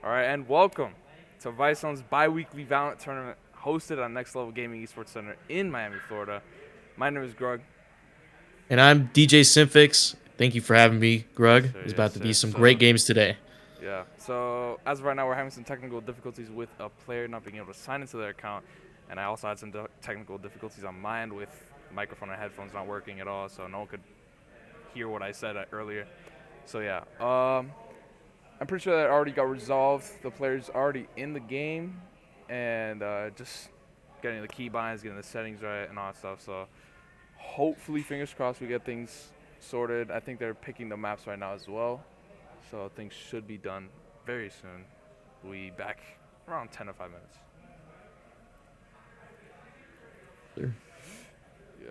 All right, and welcome to ViceZone's bi-weekly Valorant tournament hosted on Next Level Gaming Esports Center in Miami, Florida. My name is Grug. And I'm DJ Simfix. Thank you for having me, Yes, Grug. sir. There's Yes, about to be sir. some great games today. Yeah. So as of right now, we're having some technical difficulties with a player not being able to sign into their account, and I also had some technical difficulties on my end with microphone and headphones not working at all, so no one could hear what I said earlier. So yeah. I'm pretty sure that already got resolved. The player's already in the game, and just getting the key binds, getting the settings right, and all that stuff. So hopefully, fingers crossed, we get things sorted. I think they're picking the maps right now as well, so things should be done very soon. We'll be back around 10 or 5 minutes. Sure. Yeah.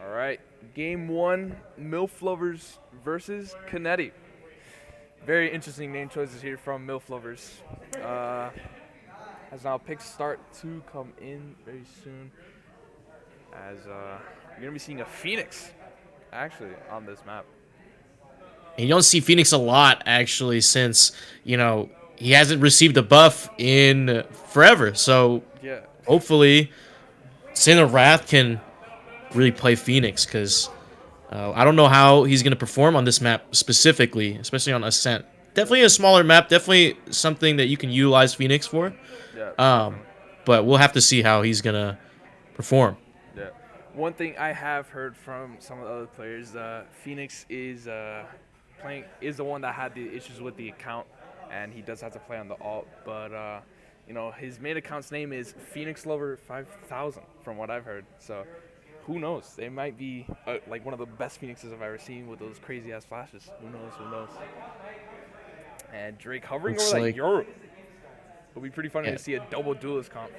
All right, game one, MILF Lovers versus Canetti. Very interesting name choices here from MILF Lovers. Uh, as now picks start to come in very soon. As you're gonna be seeing a Phoenix actually on this map. And you don't see Phoenix a lot actually since, he hasn't received a buff in forever. So Yeah, hopefully Sin of Wrath can really play Phoenix because I don't know how he's going to perform on this map specifically, especially on Ascent. yeah, Definitely a smaller map, definitely something that you can utilize Phoenix for. yeah, Um, definitely. but we'll have to see how he's going to perform. Yeah. One thing I have heard from some of the other players, Phoenix is the one that had the issues with the account, and he does have to play on the alt. But his main account's name is Phoenix Lover 5000, from what I've heard. So, who knows? They might be like one of the best Phoenixes I've ever seen with those crazy ass flashes. Who knows? Who knows? And Drake hovering over Looks that like, Euro. It'll be pretty funny yeah. to see a double duelist comp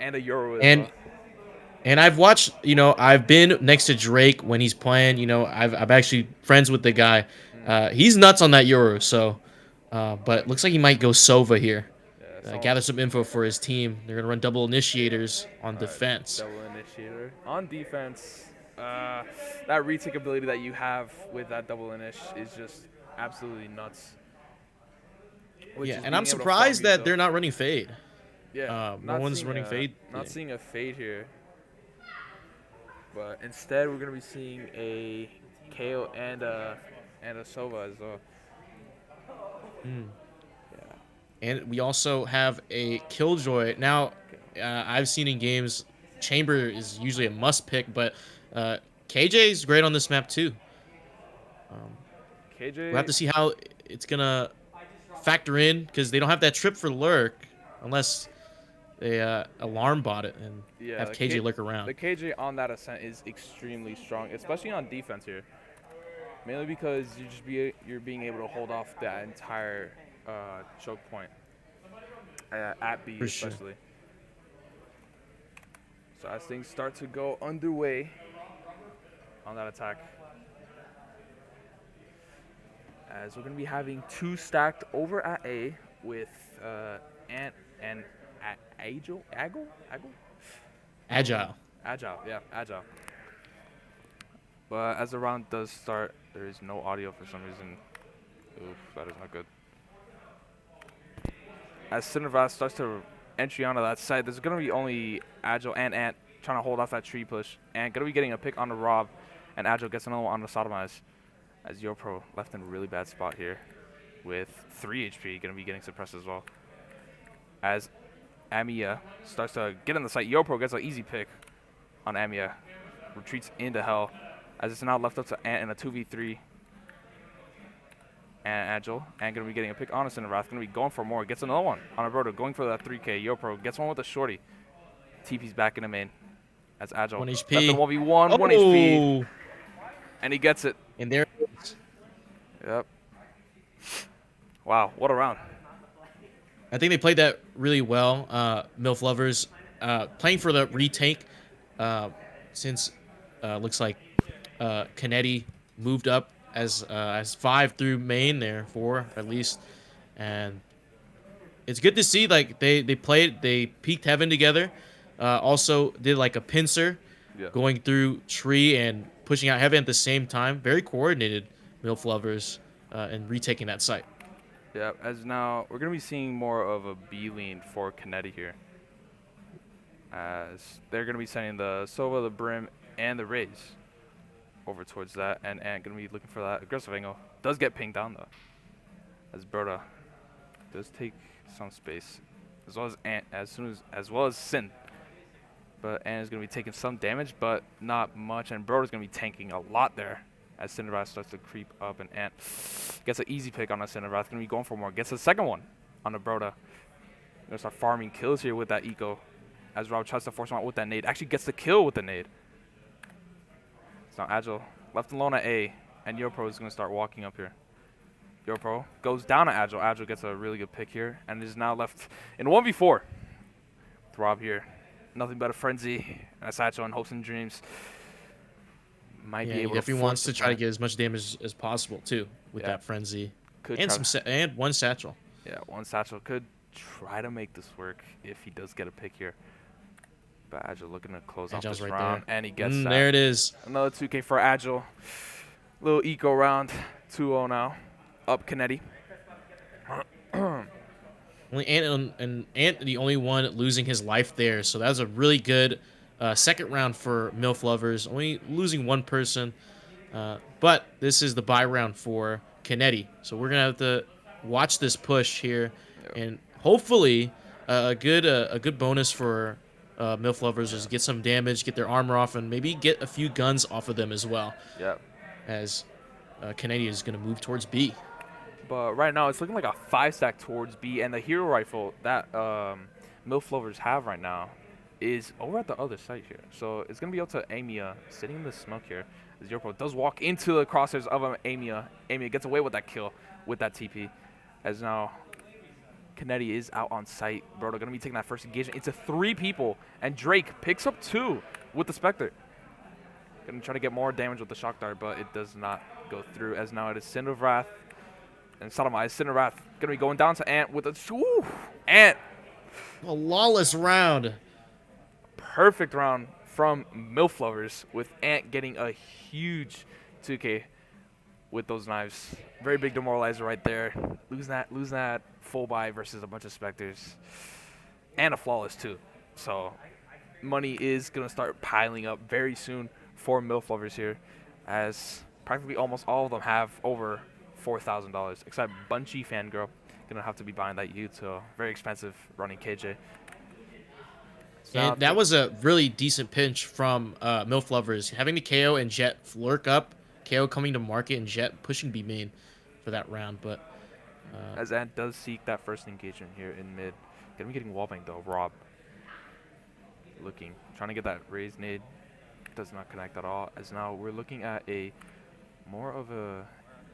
and a Euro as And well. And I've watched, I've been next to Drake when he's playing. I'm actually friends with the guy. Mm. He's nuts on that Euro. So, but it looks like he might go Sova here. Yeah, so Gather some info for his team. They're gonna run double initiators on All right, defense. double initiator. On defense, that retake ability that you have with that double init is just absolutely nuts. Which Yeah, is and I'm being able to farm surprised that yourself. they're not running fade. Yeah, No one's running fade. not seeing a fade here, but instead we're gonna be seeing a KO and a Sova as well. Mm. Yeah. And we also have a Killjoy. Now, I've seen in games, Chamber is usually a must pick, but KJ is great on this map too. Um, we'll have KJ. to see how it's gonna factor in because they don't have that trip for lurk unless they alarm bot it and Yeah, have KJ lurk around. the KJ on that ascent is extremely strong, especially on defense here. Mainly because you're being able to hold off that entire choke point at B For sure. especially. So as things start to go underway on that attack, as we're gonna be having two stacked over at A with Ant and Agile. Agile. But as the round does start, there is no audio for some reason. Oof, that is not good. As Cindervast starts to entry onto that side, there's going to be only Agile and Ant trying to hold off that tree push. And going to be getting a pick on the Rob, and Agile gets another one on the Sodomize. As YoPro left in a really bad spot here with 3 HP, going to be getting suppressed as well. As Amiya starts to get in the site, YoPro gets an easy pick on Amiya. Retreats into hell, as it's now left up to Ant in a 2v3. And Agile, and going to be getting a pick on us in the Wrath. Going to be going for more. Gets another one on a Broto, going for that 3K. YoPro gets one with a shorty. TP's back in the main. That's Agile. 1 Left in HP. 1v1, 1 HP. Oh! And he gets it. And there it is. Yep. Wow, what a round. I think they played that really well. MILF Lovers playing for the retake since looks like Canetti moved up as 5 through main there, 4 at least, and it's good to see like they peaked heaven together. Also did like a pincer Yeah. going through tree and pushing out heaven at the same time. Very coordinated MILF Lovers and retaking that site. Yeah, as now we're going to be seeing more of a B lean for Canetti here. As they're going to be sending the Sova, the Brim, and the Rays over towards that, and Ant going to be looking for that aggressive angle. Does get pinged down though, as Berta does take some space, as well as Ant, as well as Sin. But Ant is going to be taking some damage, but not much, and Berta's going to be tanking a lot there. As Cinderwrath starts to creep up, and Ant gets an easy pick on a Cinderwrath. Going to be going for more. Gets a second one on the Broda. Going to start farming kills here with that eco. As Rob tries to force him out with that nade. Actually gets the kill with the nade. It's now Agile. Left alone at A. And YoPro is going to start walking up here. YoPro goes down at Agile. Agile gets a really good pick here. And is now left in 1v4. With Rob here. Nothing but a frenzy. And that's Agile in hopes and dreams. Might Yeah, be he able to definitely force wants the to try to plant. get as much damage as possible too with Yeah, that frenzy, could and try to. and one satchel. Yeah, one satchel could try to make this work if he does get a pick here. But Agile looking to close off Agile's this right round, there. and he gets that. There it is. Another 2K for Agile. Little eco round, 2-0 now. Up Kennedy. Only Ant the only one losing his life there, so that was a really good second round for MILF lovers. Only losing one person, but this is the bye round for Kennedy, so we're gonna have to watch this push here, Yep. and hopefully a good bonus for MILF lovers is Yeah. get some damage, get their armor off, and maybe get a few guns off of them as well, Yep. as Kennedy is gonna move towards B. But right now, it's looking like a 5-stack towards B, and the hero rifle that MILF lovers have right now is over at the other site here. So it's going to be up to Amia sitting in the smoke here. Zero Pro does walk into the crosshairs of Amia. Amia gets away with that kill with that TP. As now Kennedy is out on site. Brodo going to be taking that first engagement. It's a 3 people, and Drake picks up 2 with the Spectre. Going to try to get more damage with the Shock Dart, but it does not go through, as now it is Cinder of Wrath and Sodomize. Cinder Wrath going to be going down to Ant with a... Woo! Ant! A lawless round. Perfect round from MILF lovers, with Ant getting a huge 2K with those knives. Very big demoralizer right there. Losing that full buy versus a bunch of Spectres. And a flawless too. So money is going to start piling up very soon for MILF lovers here, as practically almost all of them have over $4,000, except Bunchy Fangirl. Gonna have to be buying that so very expensive running KJ. So And that was a really decent pinch from MILF lovers, having the KO and Jet lurk up. KO coming to market and Jet pushing B main for that round, but as Ant does seek that first engagement here in mid. Gonna be getting wallbang though. Rob looking, trying to get that raised nade. Does not connect at all. As now we're looking at a more of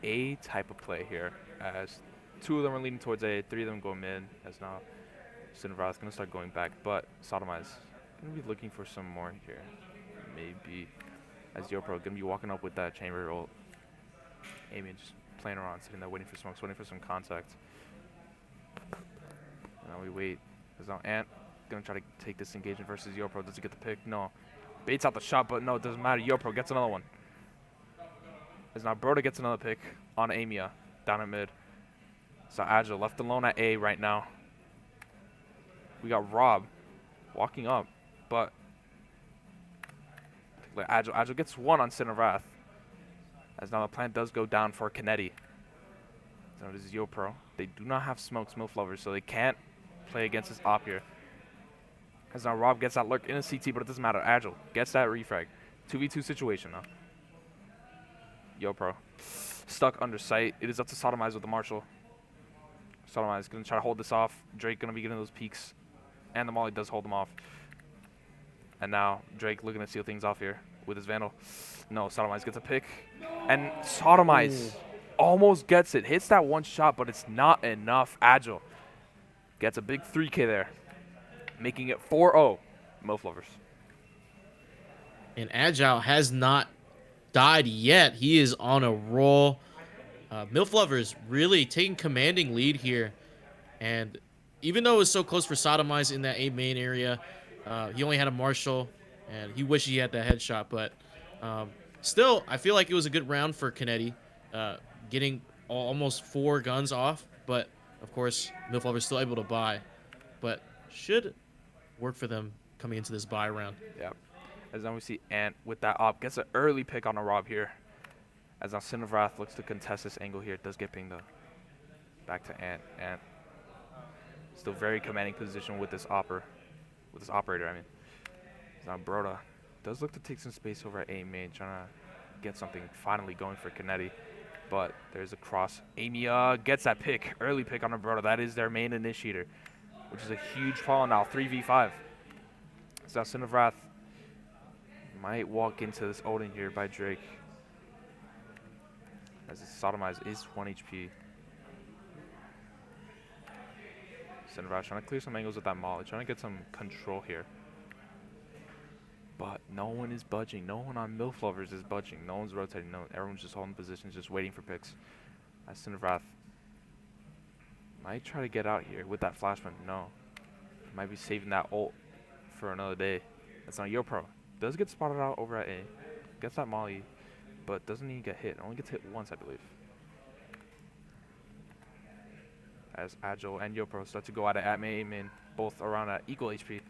a type of play here, as 2 of them are leaning towards A, 3 of them go mid. As now Sinvara is gonna start going back, but Sodomize gonna be looking for some more here. Maybe as YoPro gonna be walking up with that chamber ult. Amy just playing around, sitting there waiting for smokes, waiting for some contact. And now we wait. As now Ant gonna try to take this engagement versus YoPro. Does he get the pick? No. Baits out the shot, but no, it doesn't matter. YoPro gets another one. As now Broda gets another pick on Amia down at mid. So Agile left alone at A right now. We got Rob walking up, but Agile gets 1 on Sin of Wrath. As now the plant does go down for Kennedy. So this is YoPro. They do not have smokes, MILF lovers, so they can't play against this op here. As now Rob gets that lurk in a CT, but it doesn't matter. Agile gets that refrag. 2v2 situation now. YoPro stuck under sight. It is up to Sodomize with the Marshall. Sodomize is going to try to hold this off. Drake going to be getting those peaks. And the Molly does hold them off. And now Drake looking to seal things off here with his Vandal. No, Sodomize gets a pick. And Sodomize almost gets it. Hits that one shot, but it's not enough. Agile gets a big 3K there, making it 4-0 MILF lovers. and Agile has not died yet. He is on a roll. MILF lovers really taking commanding lead here, and even though it was so close for Sodomize in that A main area, he only had a Marshall, and he wished he had that headshot. But still, I feel like it was a good round for Kennedy, getting almost 4 guns off. But of course, MILF lovers still able to buy, but should work for them coming into this buy round. Yep. As now we see Ant with that op. Gets an early pick on a Rob here. As now Sin of Wrath looks to contest this angle here. It does get pinged though. Back to Ant. Ant still very commanding position with this operator, I mean. Now Broda does look to take some space over at A main, trying to get something finally going for Kennedy. But there's a cross. Amy gets that pick, early pick on a Broda. That is their main initiator, which is a huge fall now, 3v5. So now Sin of Wrath might walk into this Odin here by Drake, as his Sodomize is 1 HP. Sin of Wrath trying to clear some angles with that Molly, trying to get some control here. But no one is budging. No one on MILF Lovers is budging. No one's rotating. No, everyone's just holding positions, just waiting for picks. As Cinderwrath might try to get out here with that flashman. No. Might be saving that ult for another day. That's not YoPro. Does get spotted out over at A. Gets that molly, but doesn't even get hit. Only gets hit once, I believe. As Agile and YoPro start to go at it at main, both around at equal HP.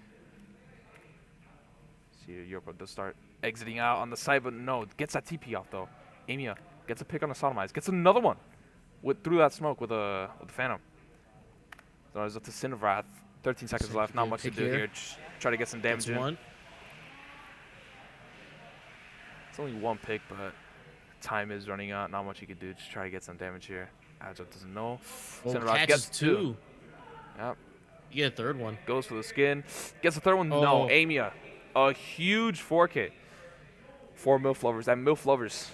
See, YoPro does start exiting out on the side, but no, gets that TP off though. Amia gets a pick on the Sodomize, gets another one through that smoke with the Phantom. So it's up to Cinderwrath. 13 seconds left, not much to do here. Just try to get some damage in. One. It's only one pick, but time is running out. Not much you can do. Just try to get some damage here. Agile doesn't know. Cinderwrath gets two. Yep. You get a third one. Goes for the skin. Gets the third one. Oh. No. Amia. A huge 4K for MILF Lovers. And MILF Lovers,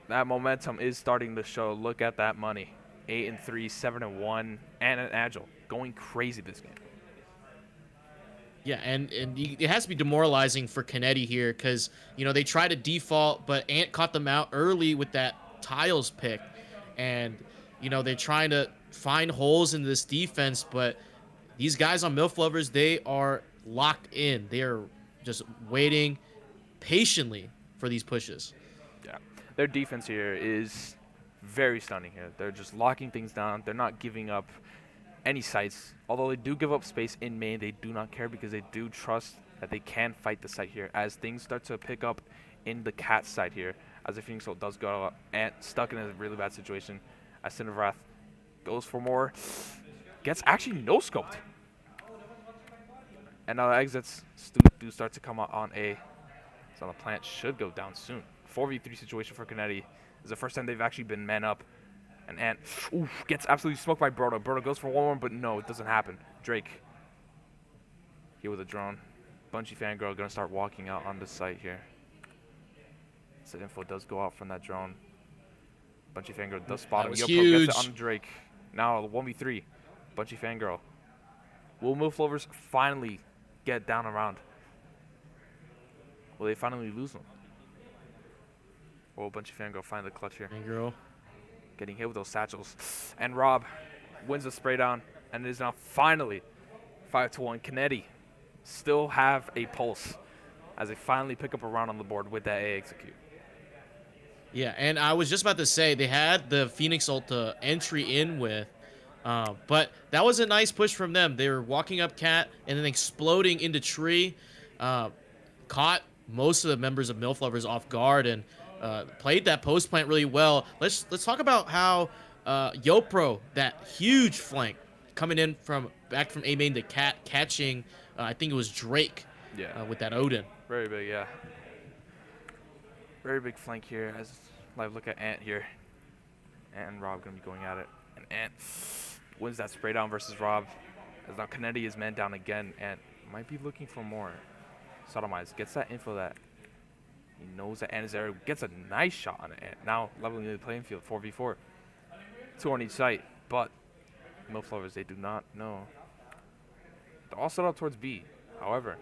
that momentum is starting to show. Look at that money. 8-3, 7-1, and an Agile. Going crazy this game. Yeah, and it has to be demoralizing for Kennedy here because, you know, they try to default, but Ant caught them out early with that tiles pick. And, you know, they're trying to find holes in this defense, but these guys on MILF Lovers, they are locked in. They are just waiting patiently for these pushes. Yeah, their defense here is very stunning here. They're just locking things down. They're not giving up any sites. Although they do give up space in main, they do not care because they do trust that they can fight the site here. As things start to pick up in the cat side here, as the Phoenix Ult does go up, Ant stuck in a really bad situation. As Cinderwrath goes for more, gets actually no-scoped. And now the exits do start to come out on A. So the plant should go down soon. 4v3 situation for Kennedy. This is the first time they've actually been man up. And Ant gets absolutely smoked by Brodo. Brodo goes for 1-1, but no, it doesn't happen. Drake here with a drone. Bunchy Fangirl going to start walking out on the site here. So info does go out from that drone. Bunchy Fangirl does spot him. YoPro gets it on Drake. Now 1v3. Bunchy Fangirl. Will MILF Lovers finally get down around? Will they finally lose them? Or will Bunchy Fangirl find the clutch here? Fangirl getting hit with those satchels. And Rob wins the spray down, and it is now finally 5-1. Kennedy still have a pulse as they finally pick up a round on the board with that A execute. Yeah, and I was just about to say they had the Phoenix Ult to entry in with, but that was a nice push from them. They were walking up cat and then exploding into tree, caught most of the members of MILF Lovers off guard and played that post plant really well. Let's talk about how YoPro, that huge flank coming in from back from A main to cat, catching I think it was Drake. Yeah. With that Odin. Very big, yeah. Very big flank here. As live look at Ant here. Ant and Rob gonna be going at it, and Ant wins that spray down versus Rob. As now Kennedy is man down again. Ant might be looking for more. Sodomize gets that info that he knows that Ant is there. Gets a nice shot on Ant. Now leveling the playing field, 4v4. 2 on each site, but MILF Lovers, they do not know. They're all set up towards B. However,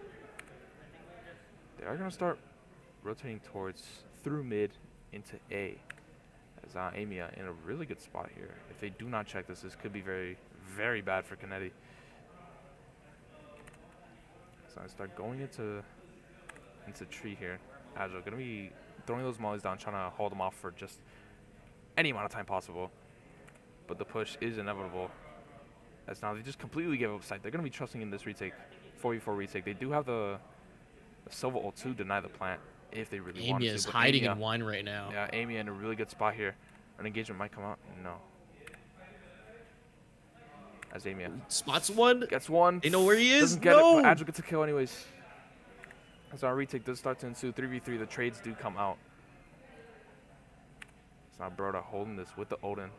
they are going to start rotating through mid into A. As Amia in a really good spot here. If they do not check this, this could be very, very bad for Kennedy. So I start going into tree here. Agile going to be throwing those mollies down, trying to hold them off for just any amount of time possible. But the push is inevitable. As now they just completely give up sight. They're going to be trusting in this retake, 4v4 retake. They do have the Silva ult to deny the plant if they really want to. Amia is hiding in one right now. Yeah, Amia in a really good spot here. An engagement might come out. No. As Amia spots one. Gets one. They know where he is. Doesn't get it, but Agile gets a kill anyways. As our retake does start to ensue. 3v3. The trades do come out. It's now Broda holding this with the Odin.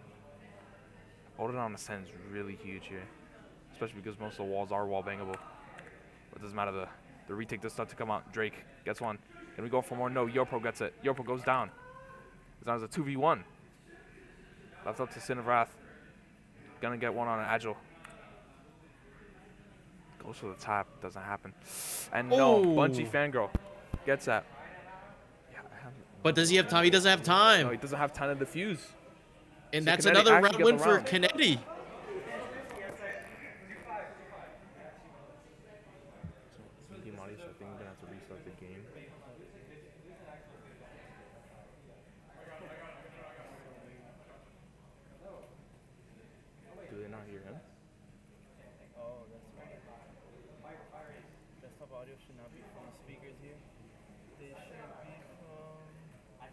Odin on ascent is really huge here, especially because most of the walls are wall bangable. But it doesn't matter. The retake does start to come out. Drake gets one. Can we go for more? No. YoPro gets it. YoPro goes down. As long as a 2v1. Left up to Cinderwrath. Gonna get one on an Agile. Goes for the tap. Doesn't happen. And no. Bunchy Fangirl Gets that. But does he have time? He doesn't have No, time. he doesn't have time to defuse. And So that's Kennedy another actually round gets win the for round. Kennedy. Game audio, so I think I'm gonna have to restart the game. Do they not hear him? Oh, that's right. Desktop audio should not be from the speakers here. They should be from. Let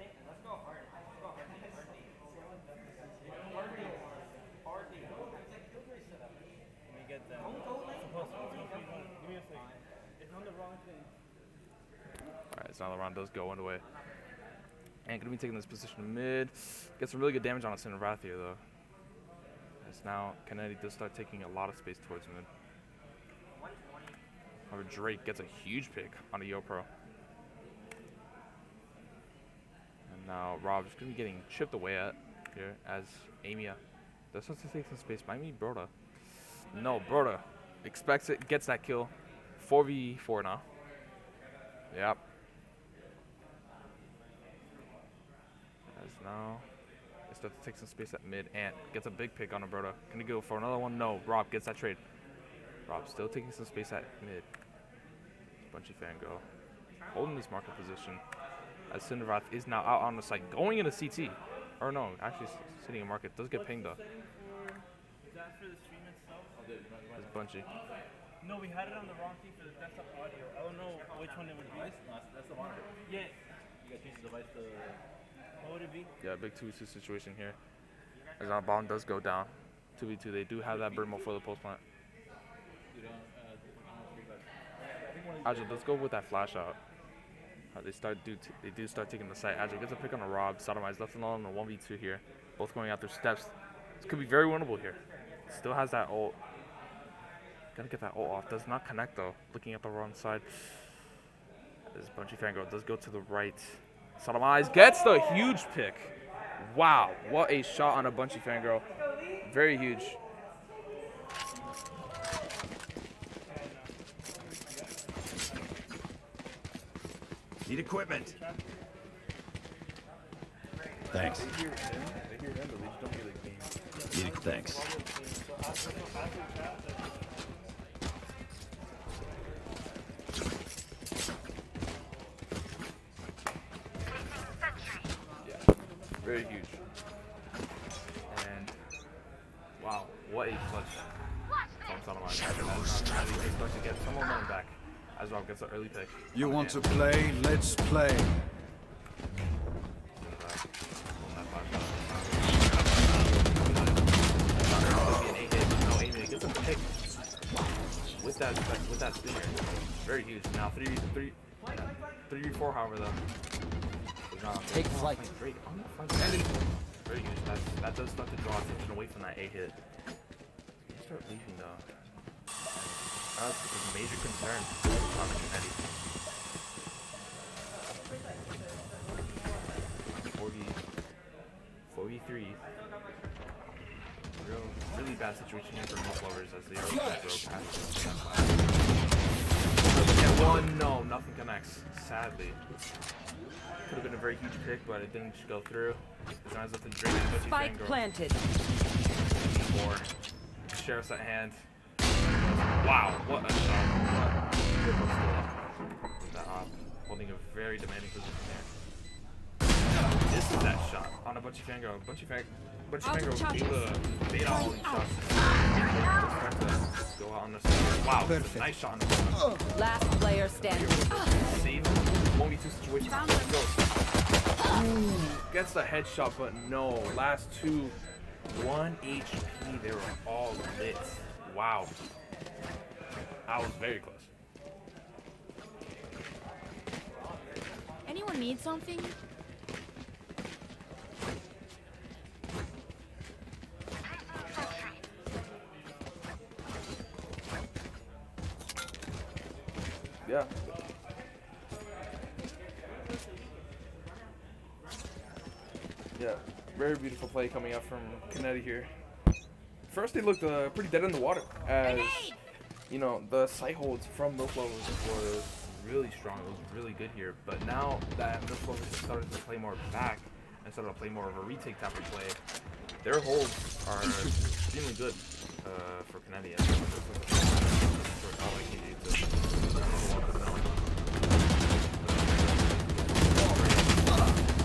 me get that. Give me a second. It's on the wrong thing. Alright, so now the round does go underway. And gonna be taking this position in mid. Get some really good damage on a Center Wrath here though. As now Kennedy does start taking a lot of space towards mid. However, Drake gets a huge pick on a Yo Pro. And now Rob's gonna be getting chipped away at here as Amia does start to take some space. Might be Broda. No, Broda expects it, gets that kill. 4v4 now. Yep. As now they start to take some space at mid. Ant gets a big pick on a Broda. Can he go for another one? No. Rob gets that trade. Rob still taking some space at mid. Bunchy Fangirl holding this market position as Cinderrath is now out on the site going into CT. Or no, actually sitting in market. Does get pinged though. Is that for the stream itself? It's Bunchy. No, we had it on the wrong thing for the desktop audio. I don't know which one it would be. That's the monitor. Yeah. You gotta change the device to. What would it be? Yeah, big 2v2 situation here. As our bomb does go down. 2v2. They do have that Burmo for the post plant. Agile, let's go with that flash out. They do start taking the site. Agile gets a pick on a Rob. Sodomize left alone on a 1v2 here. Both going out their steps. This could be very winnable here. Still has that ult. Gotta get that ult off. Does not connect though. Looking at the wrong side. This Bunchy Fangirl does go to the right. Sodomize gets the huge pick. Wow, what a shot on a Bunchy Fangirl. Very huge. Need equipment. Thanks. They hear him, but they just don't hear the game. Need thanks. Yeah, very huge. And wow, what a clutch from Sodomite. They start to get some momentum back as Rob gets an early pick. You want to play? Let's play. Gets a pick with that stinger. Very huge. Now 3v4 however though. Take flight. Very huge. That does start to draw attention away from that A hit. They start leaving though. That's a major concern on Kennedy. 4v3. Really bad situation here for most lovers as they are able to go past. Get one, no, nothing connects. Sadly. Could have been a very huge pick, but it didn't go through. Designs with the Drake and Spike planted. Four. Sheriff's at hand. Wow, what a shot. With that op. Holding a very demanding position there. This is that shot on a Bunchy Fangirl. Bunchy Fangirl was able to bait out all these shots. Just to go out on the side. Wow, it's a nice shot on the front. Last player standing. Save 1v2 situation. Gets the headshot, but no. Last two. 1 HP. They were all lit. Wow. I was very close. Anyone need something? Yeah. Yeah, very beautiful play coming up from Kennedy here. First, they looked pretty dead in the water as, you know, the sight holds from Milk Lovers was really strong. It was really good here. But now that Missile started to play more back and started to play more of a retake type of play, their holds are extremely good for Kennedy.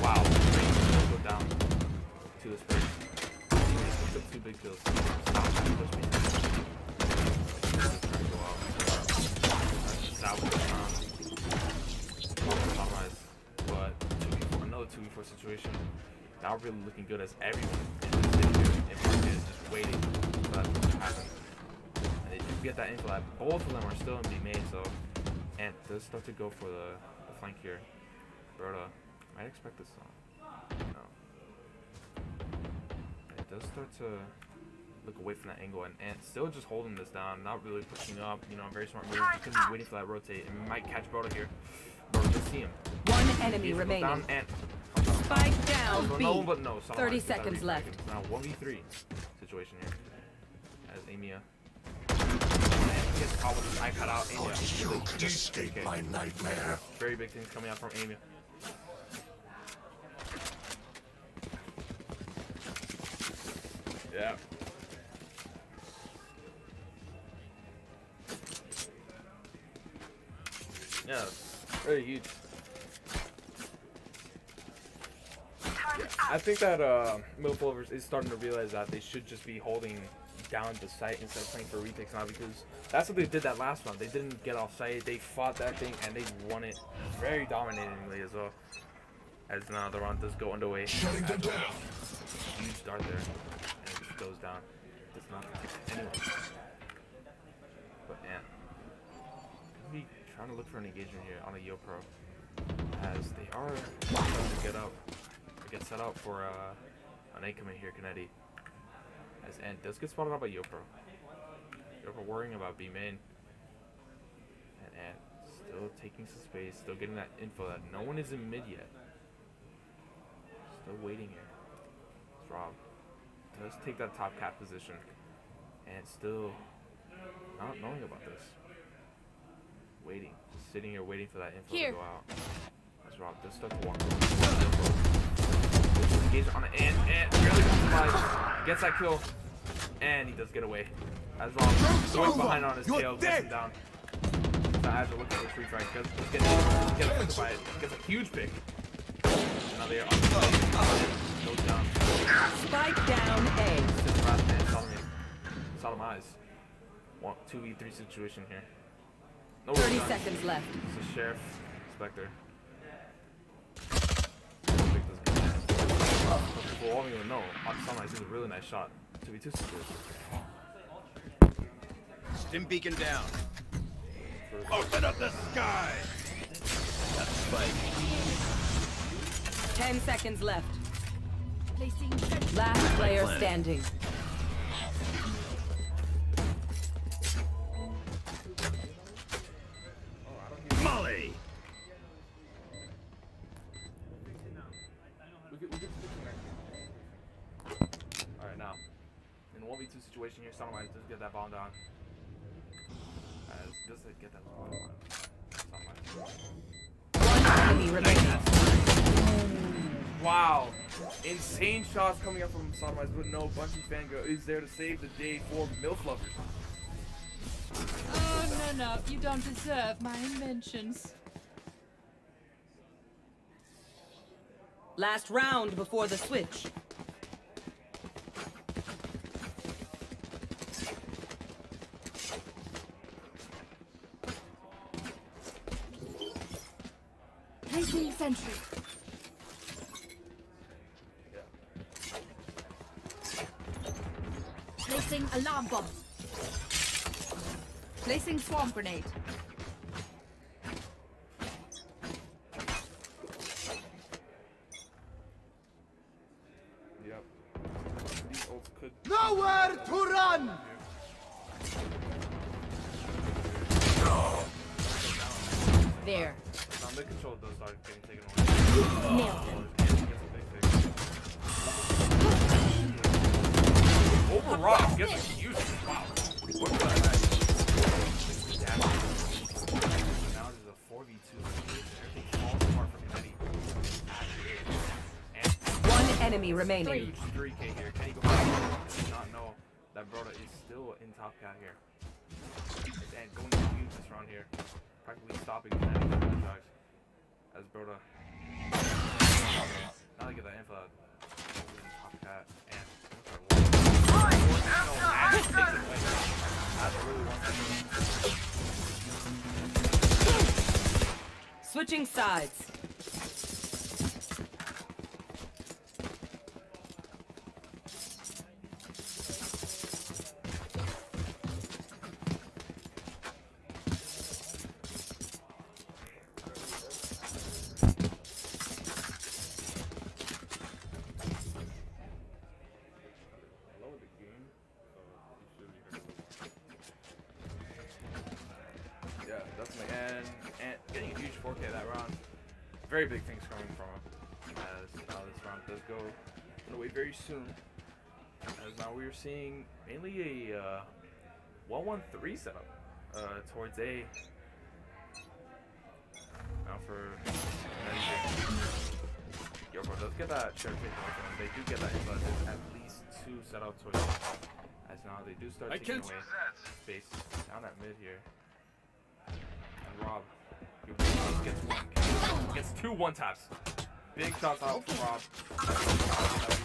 Wow, go down to his face. He took 2 big kills. Stop that, push me. Trying to go out. Salvage the round. Compromise. But 2v4, another 2v4 situation. Now really looking good as everyone is just sitting here in market just waiting for that to happen. And they do get that info that both of them are still in B main, so Ant does start to go for the flank here. Berta might expect this song. No. It does start to look away from that angle, and Ant still just holding this down, not really pushing up, you know, very smart move. Just gonna be waiting for that rotate, and might catch Berta here. Berta does see him. One enemy He's remaining. down, Ant. Spike down So B. no, but no. 30 seconds left. Now 1v3 situation here. As Amia gets caught with his eye cut out. Amia. You could escape my nightmare. Very big things coming out from Amia. Yeah. Yeah, very huge. I think that Milfovers is starting to realize that they should just be holding down the site instead of playing for retakes now, because that's what they did that last round. They didn't get off site, they fought that thing, and they won it very dominatingly as well. As now the round does go underway. Shutting them down. Huge start there, and it just goes down. Does not protect anyone. But Ant, be trying to look for an engagement here on a Yo Pro, as they are trying to get set up for an A commit here, Kennedy. As Ant does get spotted out by Yo Pro. Yo Pro worrying about B main. And Ant still taking some space, still getting that info that no one is in mid yet. Still waiting here. It's Rob. Does take that top cap position. And still not knowing about this. Waiting. Just sitting here waiting for that info to go out. As Rob does start to walk engagement on the Ant really survives. Gets that kill. And he does get away. As Rob going behind on his tail, gets him down. So as we're looking for the free strike, gets affected by it. Gets a huge pick. Now they are on the play. Goes down. Spike down A. Sits last man, sodomize. 2v3 situation here. No 30 done. seconds left. It's a Sheriff Spectre. People won't even know. Sodomize is a really nice shot. 2v2 situation. Stim beacon down. Open up the sky! That's spike. 10 seconds left. Placing Last player Planet. standing. Molly! Alright, now. In a 1v2 situation here, Sodomize does get that bomb down. Does it get that bomb down? One enemy remaining. Wow. Insane shots coming up from Sodomize, but no, Bungie Fangirl is there to save the day for MILF lovers. Oh, no, you don't deserve my inventions. Last round before the switch. Placing sentry. Placing alarm bomb. Placing swarm grenade. Yep. These ults could. Nowhere to run! There. Now the control does start getting taken away. Nailed him. Over Rock gets a huge wow. What was that? Now this is a 4v2 enemy remaining. Huge 3K here. Can he go back? Does not know that Broda is still in top cat here. And going to use this round here. Practically stopping the enemy shots. As Broda. Now they get that info. Top cat. And. That's really one. Switching sides. Yeah, definitely. And getting a huge 4K that round. Very big things coming from him. As now this round does go away very soon. As now we are seeing mainly a 1-1-3 setup towards A. Now for Yoko does get that share taken away from him. They do get that, but there's at least 2 set up towards A. As now they do start taking away space down at mid here. And Rob, he gets one, gets 2 one-taps. Big shots out from Rob.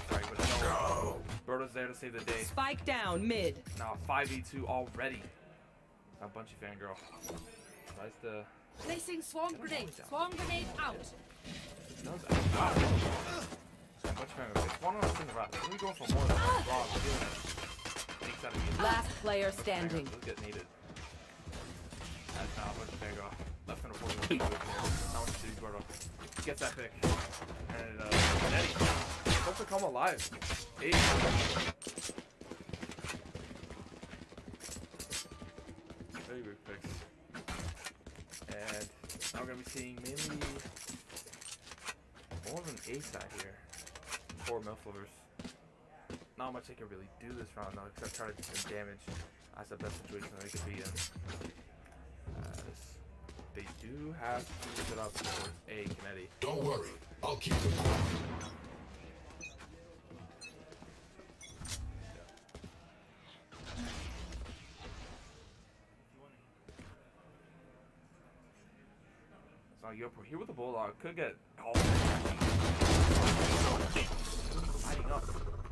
But no, Berto's there to save the day. Spike down mid. Now 5v2 already. Now Bunchy fangirl. Nice to. Placing swarm grenade. Swarm grenade out. Bunchy fangirl. It's one on the right. Let me go for more than Rob doing it. Makes that a Last player standing. Let's get needed. That's now Bunchy fangirl. Left center 40. Now what you see, Berto. Gets that pick. And Eddie. Supposed to come alive. 8. Very good picks. And now we're going to be seeing mainly more of an A side here for MILF lovers. Not much they can really do this round though, except try to do some damage. That's the best situation that they could be in. They do have to move it up towards A, Kennedy. Don't worry, I'll keep them quiet. So Yopo here with the Bulldog could get lighting up.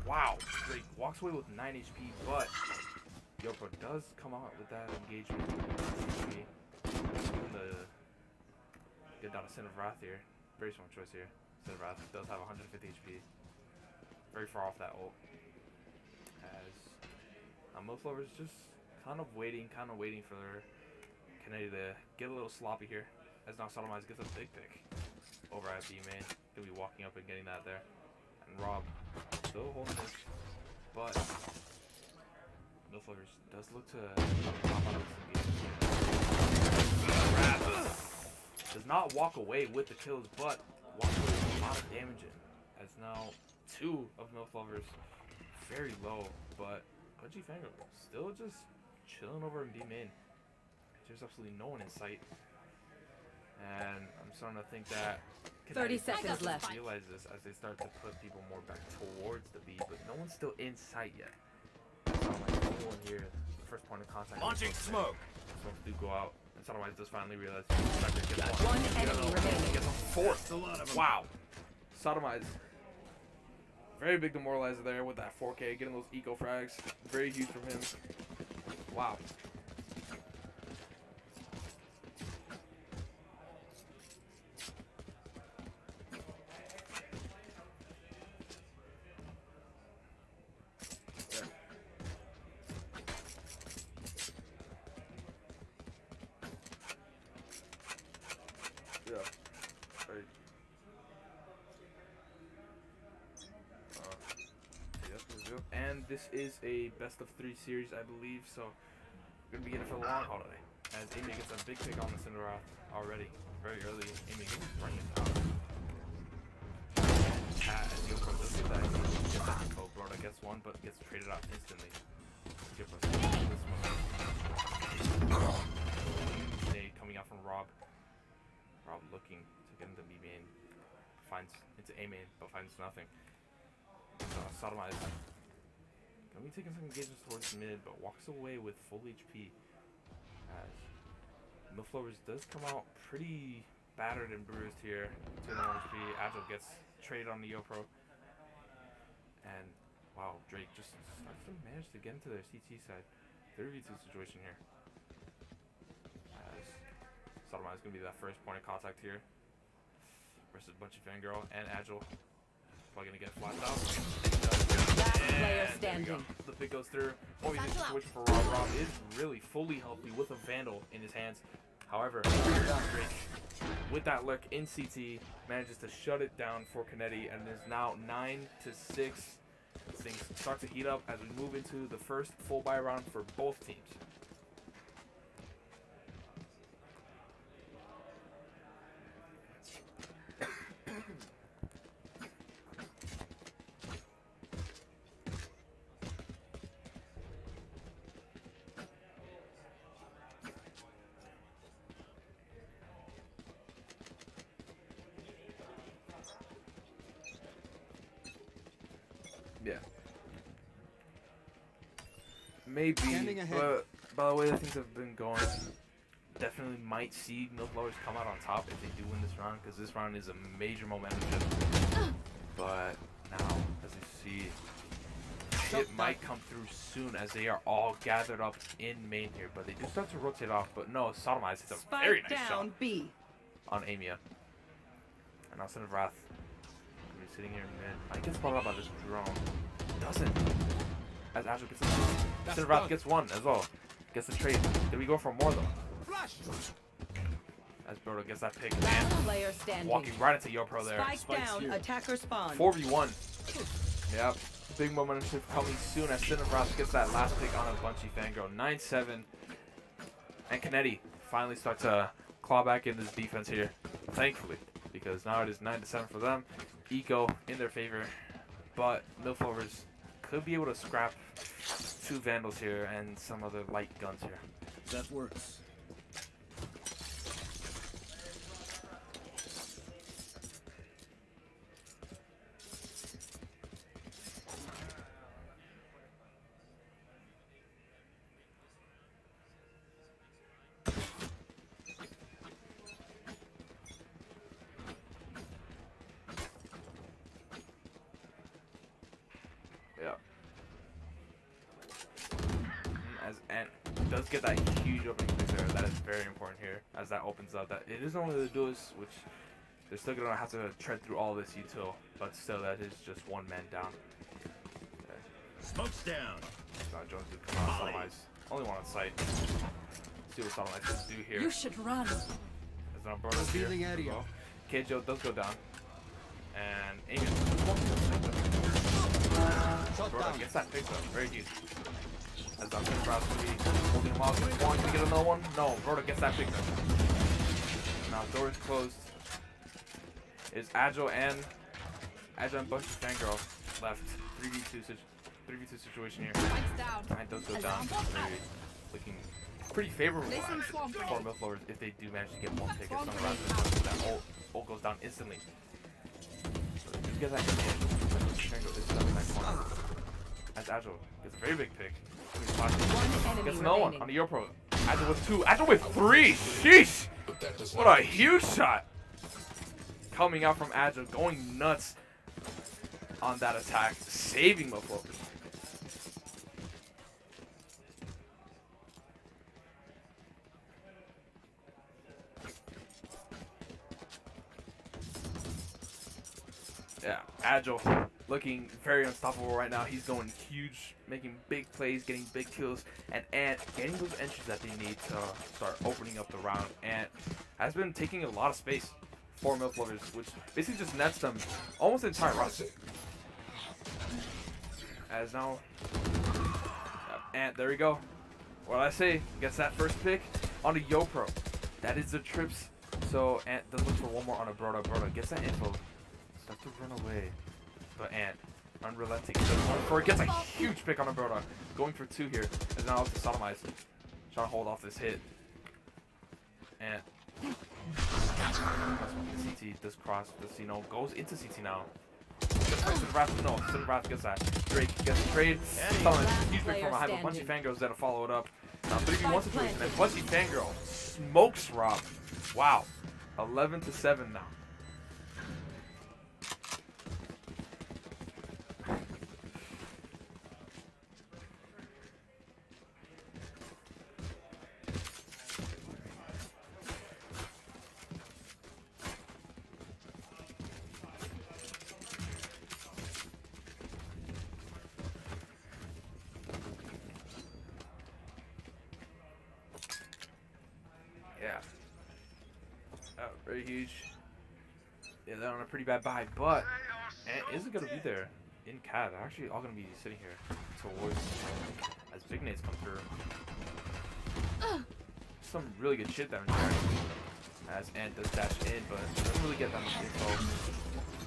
Wow, Drake walks away with 9 HP, but Yopo does come out with that engagement. Get down to Sin of Wrath here. Very smart choice here. Sin of Wrath does have 150 HP. Very far off that ult. As MILF lovers just kind of waiting for Kennedy to get a little sloppy here. As now Sodomize gets a big pick over at B main. Gonna be walking up and getting that there. And Rob still holding this, but MILF lovers does look to pop out of this engagement. Does not walk away with the kills, but walks away with a lot of damage in. As now 2 of MILF lovers very low, but Pudgy Fangirl still just chilling over in B main. There's absolutely no one in sight. And I'm starting to think that 30 seconds left. Realize this as they start to put people more back towards the B, but no one's still in sight yet. So like no one here. The first point of contact. Launching smoke. Smoke do go out. And Sodomize does finally realize. One enemy remaining. Gets a 4th. Wow. Sodomize. Very big demoralizer there with that 4K, getting those eco frags. Very huge from him. Wow. And this is a best of 3 series, I believe, so we're gonna be in it for the long haul today. As Amy gets a big pick on the Cinderella already, very early. Amy gets running it down. As Yoko does get that info, Broda gets one, but gets traded out instantly. Yoko this one. Nade coming out from Rob. Rob looking to get into B main, finds into A main, but finds nothing. Sodomized. Gonna be taking some engagements towards mid, but walks away with full HP. As Milflovers does come out pretty battered and bruised here. 2 HP. Agile gets traded on the YoPro. And wow, Drake just starts to manage to get into their CT side. 3v2 situation here. As Sodomized is gonna be that first point of contact here. Versus Bunchy Fangirl and Agile. Probably gonna get flashed out. Last player And there we standing. go. The pick goes through. Only the situation for Rob. Rob is really fully healthy with a Vandal in his hands. However, Drake, with that lurk in CT, manages to shut it down for Kennedy, and there's now 9-6. Things start to heat up as we move into the first full buy round for both teams. Yeah. Maybe, but by the way that things have been going, definitely might see Milflovers come out on top if they do win this round, because this round is a major momentum shift. But now, as you see, it might come through soon as they are all gathered up in main here, but they do start to rotate off. But no, Sodomize hits a very Spike nice down shot B. on Amia. And now Son of Wrath gonna be sitting here in mid. Might get spotted out by this drone. Doesn't. As Agile gets a Son of Wrath gets one as well. Gets the trade. Did we go for more though? As Brodo gets that pick Last and player standing. walking right into YoPro there. Spike down. Attacker spawn. 4v1. Yep. Big momentum shift coming soon as Son of Wrath gets that last pick on a Bunchy Fangirl. 9-7. And Kennedy finally starts to claw back in this defense here. Thankfully. Because now it is 9-7 for them. Eco in their favor. But Milflovers could be able to scrap 2 Vandals here and some other light guns here. That works. Yeah. As Ant does get that huge opening pick there, that is very important here. As that opens up, that it isn't only the duels, which they're still gonna have to tread through all this util, but still that is just 1 man down. Okay. Smoke's down. John Jones did come out Sodomize. Only one on site. See what Sodomize does do here. You should run. As now Brodo's here. KJO does go down. And Amy Brodo gets that pick up. Very huge. As I'm going to holding him off. Going to get another one? No, Brodo gets that pick up. Now door is closed. It's Agile and Bunchy Fangirl left. 3v2 situation here. Spikes down. And it does go down. Very, looking pretty favorable Placing swamp for grenade. Milflovers if they do manage to get 1 pick. Swamp It's grenade not that ult goes down instantly. So just get that in. Fangirl is stuck in that corner. As Agile gets a very big pick. One enemy Gets another one remaining. on the YoPro. Agile with 2. Agile with 3. Sheesh! But that does What not a huge shot! Coming out from Agile, going nuts on that attack, saving Milflovers. Yeah, Agile looking very unstoppable right now. He's going huge, making big plays, getting big kills, and Ant getting those entries that they need to start opening up the round. Ant has been taking a lot of space for Milflovers, which basically just nets them almost the entire round. As now, Ant, there we go. What I say, gets that first pick on a YoPro. That is the trips. So Ant does look for one more on a Brodo. Brodo gets that info. Starts to run away. But Ant, unrelenting. Gets a huge pick on a Brodo. Going for 2 here. Is now up to Sodomize. Trying to hold off this hit. Ant. The CT does cross. Does, goes into CT now. Gets Cinderwrath, no, Cinderwrath gets that. Drake gets the trade. Huge pick from behind, but Bunchy Fangirl's there to follow it up. Now 3v1 situation, and Bunchy Fangirl smokes Rob. Wow. 11-7 now. Yeah. Very huge. Yeah, they're on a pretty bad buy, but Ant isn't going to be there in CAD. They're actually all going to be sitting here towards as big nades come through. Some really good shit down here as Ant does dash in, but doesn't really get that much info.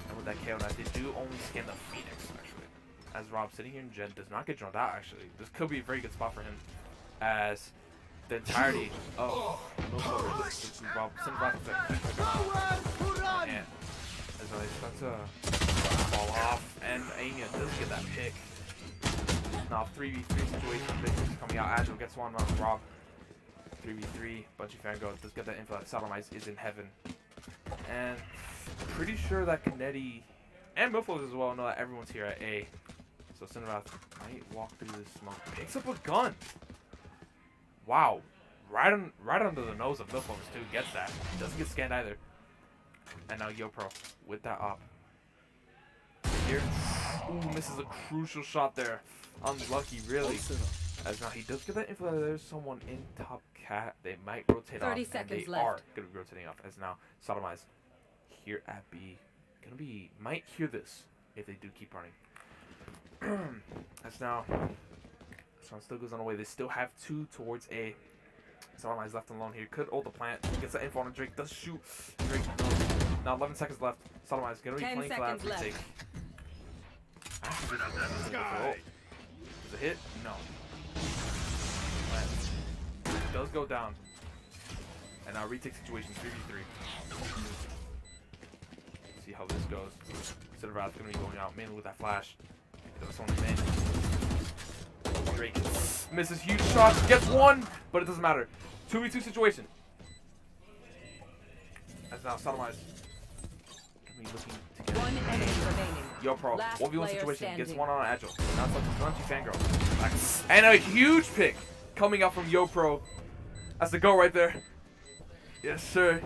And with that KO knife, they do only scan the Phoenix, actually. As Rob sitting here in Gen does not get drowned out, actually. This could be a very good spot for him as the entirety of Rob and as they start to fall off, and Anya does get that pick. Now 3v3 situation, big things coming out. Agile gets one on Rob. 3v3, Bunchy Fangirl does get that info that Sodomize is in heaven. And pretty sure that Canetti and Milfos as well know that everyone's here at A. So Cinderwrath might walk through this smoke. Picks up a gun. Wow. Right under the nose of Milfos too. Gets that. Doesn't get scanned either. And now YoPro with that op. Here. Ooh, misses a crucial shot there. Unlucky, really. As now he does get that info that there's someone in top cat. They might rotate off. 30 seconds seconds left. left. Gonna be rotating off. As now Sodomize here at B. Might hear this if they do keep running. As now Son still goes on the way. They still have two towards A. Sodomize left alone here. Could ult the plant. Gets the info on Drake. Does shoot. Drake knows. Now 11 seconds left. Sodomize gonna be 10 playing for that seconds retake. Is a hit? No. Plant does go down. And now retake situation 3v3. See how this goes. Cinderwrath's gonna be going out mainly with that flash. Does only man. Drake misses huge shots, gets one, but it doesn't matter. 2v2 situation. As now Sodomize gonna be looking to get One enemy remaining. YoPro, Last 1v1 player situation, gets standing. one on Agile. Now it's up to Bunchy Fangirl. And a huge pick coming out from YoPro. That's the go right there. Yes, sir.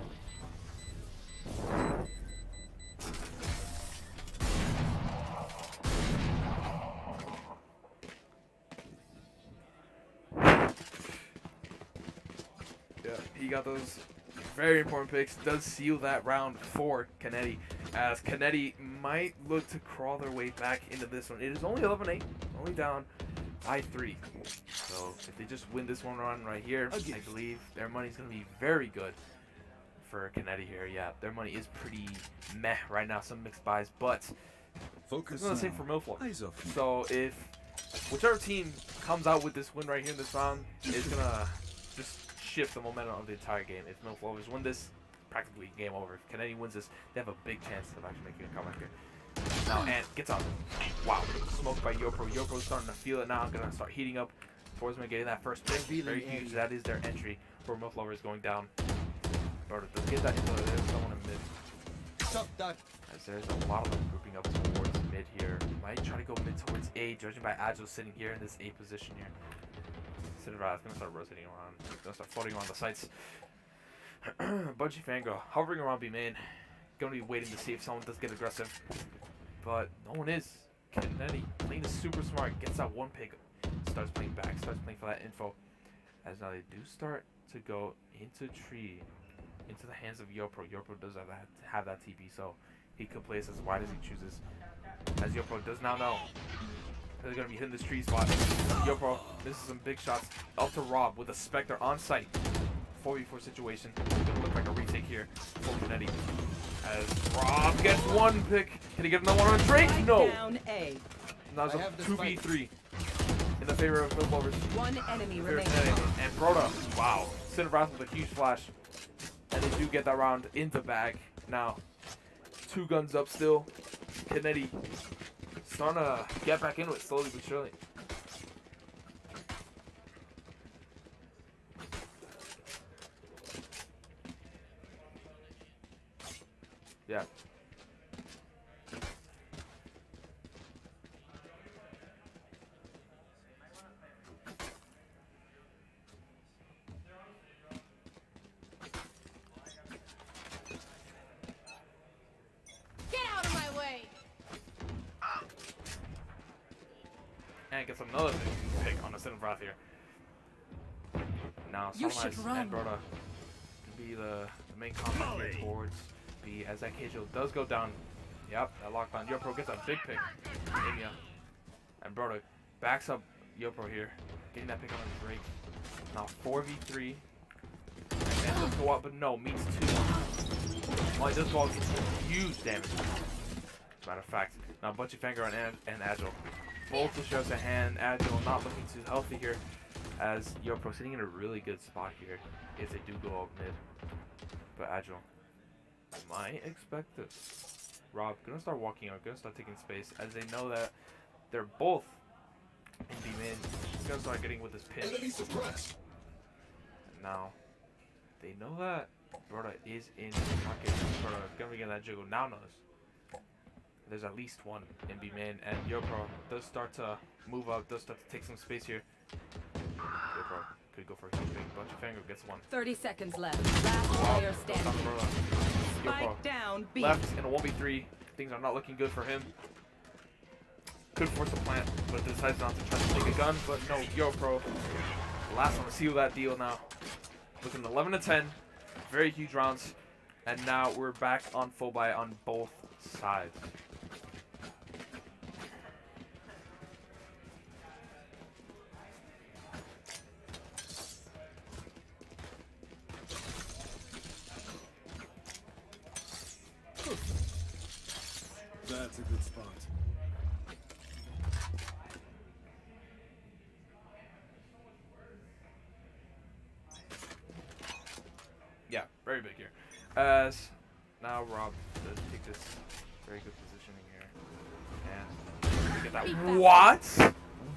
Yeah, he got those very important picks. Does seal that round for Canetti, as Canetti might look to crawl their way back into this one. It is only 11-8, only down by 3. So if they just win this one run right here, I believe their money's going to be very good for Canetti here. Yeah, their money is pretty meh right now, some mixed buys, but Focus it's the same for Milflo. Eyes off me. So if whichever team comes out with this win right here in this round is going to just shift the momentum of the entire game. If Milflovers win this, practically game over. If Canetti wins this, they have a big chance of actually making a comeback here. Now Ant gets on. Wow, smoked by YoPro. YoPro's starting to feel it now. Gonna start heating up. Swordsman getting that first pick. Very huge. That is their entry for Milflovers going down. But does get that info. There's someone in mid. Stop that. As there's a lot of them grouping up towards mid here. Might try to go mid towards A, judging by Agile sitting here in this A position here. Cinderwrath's gonna start rotating around. Gonna start floating around the sites. Bunchy Fangirl hovering around B main. Gonna be waiting to see if someone does get aggressive. But no one is. Canetti playing is super smart. Gets that one pick. Starts playing back. Starts playing for that info. As now they do start to go into tree. Into the hands of YoPro. YoPro does have that TP, so he could place as wide as he chooses. As YoPro does now know they're going to be hitting this tree spot. YoPro misses some big shots up to Rob with a Spectre on site. 4v4 situation. It's going to look like a retake here for Canetti. As Rob gets one pick. Can he get another one on Drake? No. Down A. Now it's a 2v3 in the favor of Milflovers. One enemy Favor remaining. Canetti. And Broda. Wow. Cinderwrath with a huge flash. And they do get that round in the bag. Now, 2 guns up still. Canetti starting to get back into it slowly but surely. Yeah. Get out of my way. And gets another big pick on the Sin of Wrath here. Now, You should Sodomized run. and Broda can be the main contact here towards B as that Keijo does go down. Yep, that lockdown. Yopro gets a big pick. Amia. And Broda backs up Yopro here. Getting that pick on his Drake. Now 4v3. And does go up, but no, meets 2. Well, he does go up, gets huge damage. As a matter of fact. Now Bunchy Fangirl and Agile. Both will show us a hand. Agile not looking too healthy here. As Yopro sitting in a really good spot here if they do go up mid. But Agile might expect this. Rob gonna start walking out, gonna start taking space as they know that they're both in B main. He's gonna start getting with his pin. And now they know that Broda is in the market. Broda gonna be getting that jiggle. Now knows there's at least one in B main, and Yopro does start to move up, does start to take some space here. Yopro could go for a huge big bunch of finger, gets one. 30 seconds left. Last player standing. Yopro Spike down B. left in a 1v3. Things are not looking good for him. Could force a plant, but decides not to try to take a gun. But no, Yopro, last one to seal that deal now. Looking 11 to 10, very huge rounds, and now we're back on full buy on both sides. That's a good spot. Yeah, very big here. As now Rob does take this very good positioning here. And we get that. What?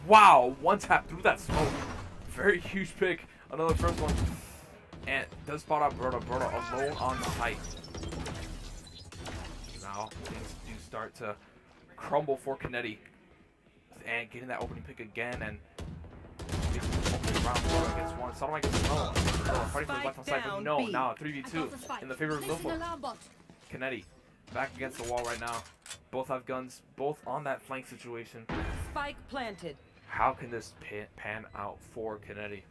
Wow, one tap through that smoke. Very huge pick. Another first one. And does spot out Broda. Broda alone on site. Now things do start to crumble for Kennedy. And getting that opening pick again, and round Broda gets one. Sodomite gets another. Fighting for his left on side, but no. Now 3v2 in the favor of Milford. Kennedy back against the wall right now. Both have guns, both on that flank situation. Spike planted. How can this pan out for Kennedy?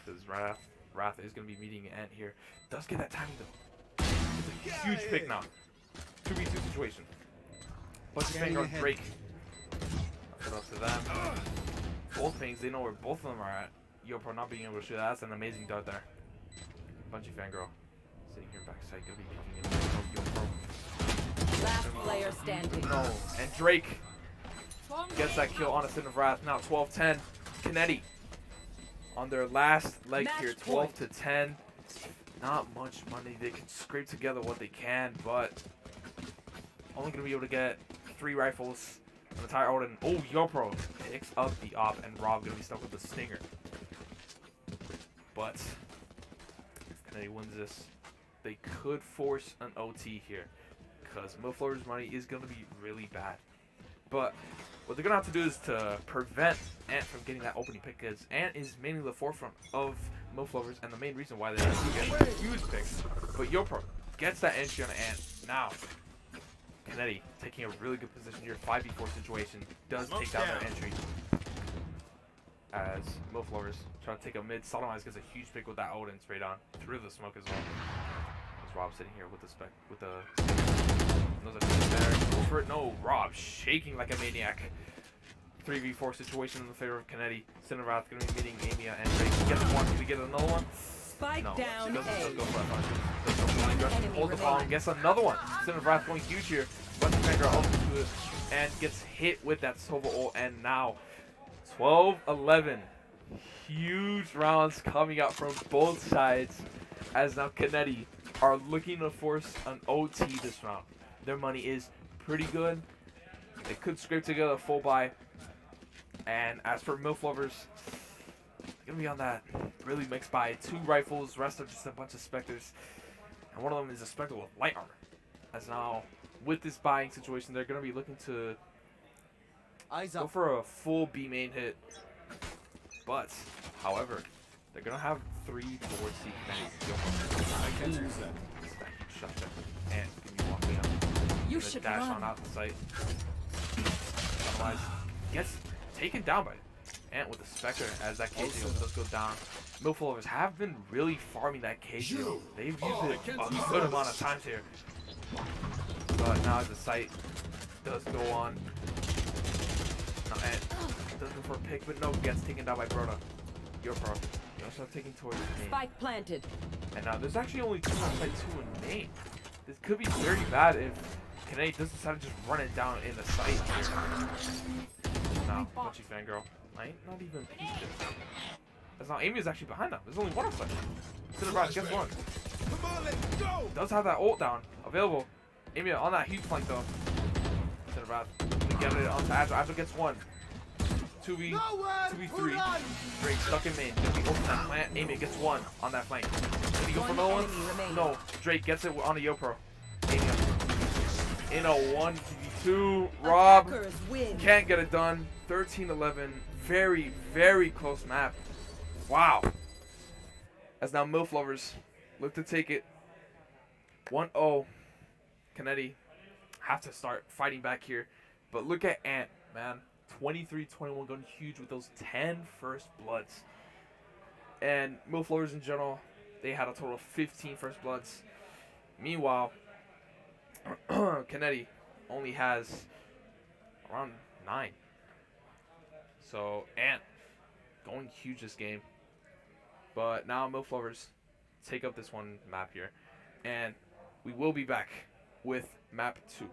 Because Wrath is going to be meeting Ant here. Does get that timing though. It's a huge pick now. 2v2 situation. Bunch of finger on Drake. Put up to them. Both things, they know where both of them are at. Yopro not being able to shoot. That's an amazing dart there. Bunchy Fangirl sitting here backside, gonna be peeking in. Yopro. Last player standing. No. And Drake gets that kill on a Sin of Wrath. Now 12-10. Kennedy on their last leg Match here. 12 to 10. Not much money. They can scrape together what they can, but only gonna be able to get 3 rifles. An entire Odin. Oh, Yopro picks up the op, and Rob gonna be stuck with the stinger. But if Kennedy wins this, they could force an OT here, because Milflower's money is gonna be really bad. But what they're gonna have to do is to prevent Ant from getting that opening pick, because Ant is mainly the forefront of Milflovers, and the main reason why they're getting huge picks. But Yopro gets that entry on Ant now. Kennedy taking a really good position here. 5v4 situation does take down their entry. As Milflovers try to take a mid. Sodomize gets a huge pick with that Odin straight on through the smoke as well. As Rob sitting here with the spec with the knows that he's there. Go for it. No, Rob shaking like a maniac. 3v4 situation in the favor of Kennedy. Cinerath gonna be meeting Amia and Drake. Gets one. Can we get another one? Spike No. down Doesn't A. go for that. Doesn't go for that. Enemy Holds the palm. remaining. Gets another one. Cinerath going huge here. Bunch of Fangirl up to it and gets hit with that Sova ult. And now 12-11. Huge rounds coming out from both sides. As now Kennedy are looking to force an OT this round. Their money is pretty good. They could scrape together a full buy. And as for MILF lovers, gonna be on that really mixed buy. 2 rifles, rest are just a bunch of specters. And one of them is a specter with light armor. As now, with this buying situation, they're gonna be looking to go for a full B main hit. But, however, they're gonna have 3 towards C connect. I can't use that. Shot check. And gonna be walking out. You Gonna should dash run. on out the site. Otherwise, gets taken down by Ant with the Spectre as that KJ does go down. MILF lovers have been really farming that KJ. They've used it a good amount of times here. But now as the site does go on. Now Ant does go for a pick, but no, gets taken down by Broda. Your pro. You also taking towards the main. Spike planted. And now there's actually only 2 on site 2 in main. This could be very bad if Kennedy does decide to just run it down in the site. Now, Punchy fangirl. I ain't not even peeped this. That's now Amy is actually behind them. There's only 1 on site. Cinderbrad gets 1. Come on, let's go. Does have that ult down available. Amy on that huge flank though. Cinderbrad get it onto Agile. Agile gets 1. 2v, 2v3. Drake stuck in main. Gonna be open that plant. Amy gets 1 on that flank. Did he go for no one? No. Drake gets it on a YoPro. Amy in a 1v2. Rob Attackers win. can't get it done. 13-11. Very, very close map. Wow. As now MILF lovers look to take it 1-0. Kennedy have to start fighting back here. But look at Ant, man. 23-21 going huge with those 10 first bloods. And MILF lovers in general, they had a total of 15 first bloods. Meanwhile, Kennedy only has around 9. So Ant going huge this game. But now MILF lovers take up this one map here. And we will be back with map 2.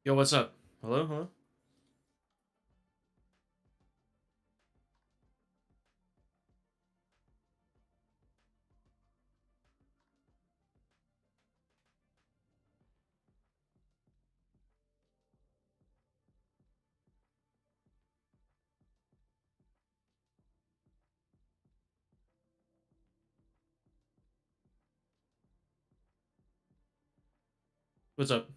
Yo, what's up? Hello, hello. What's up?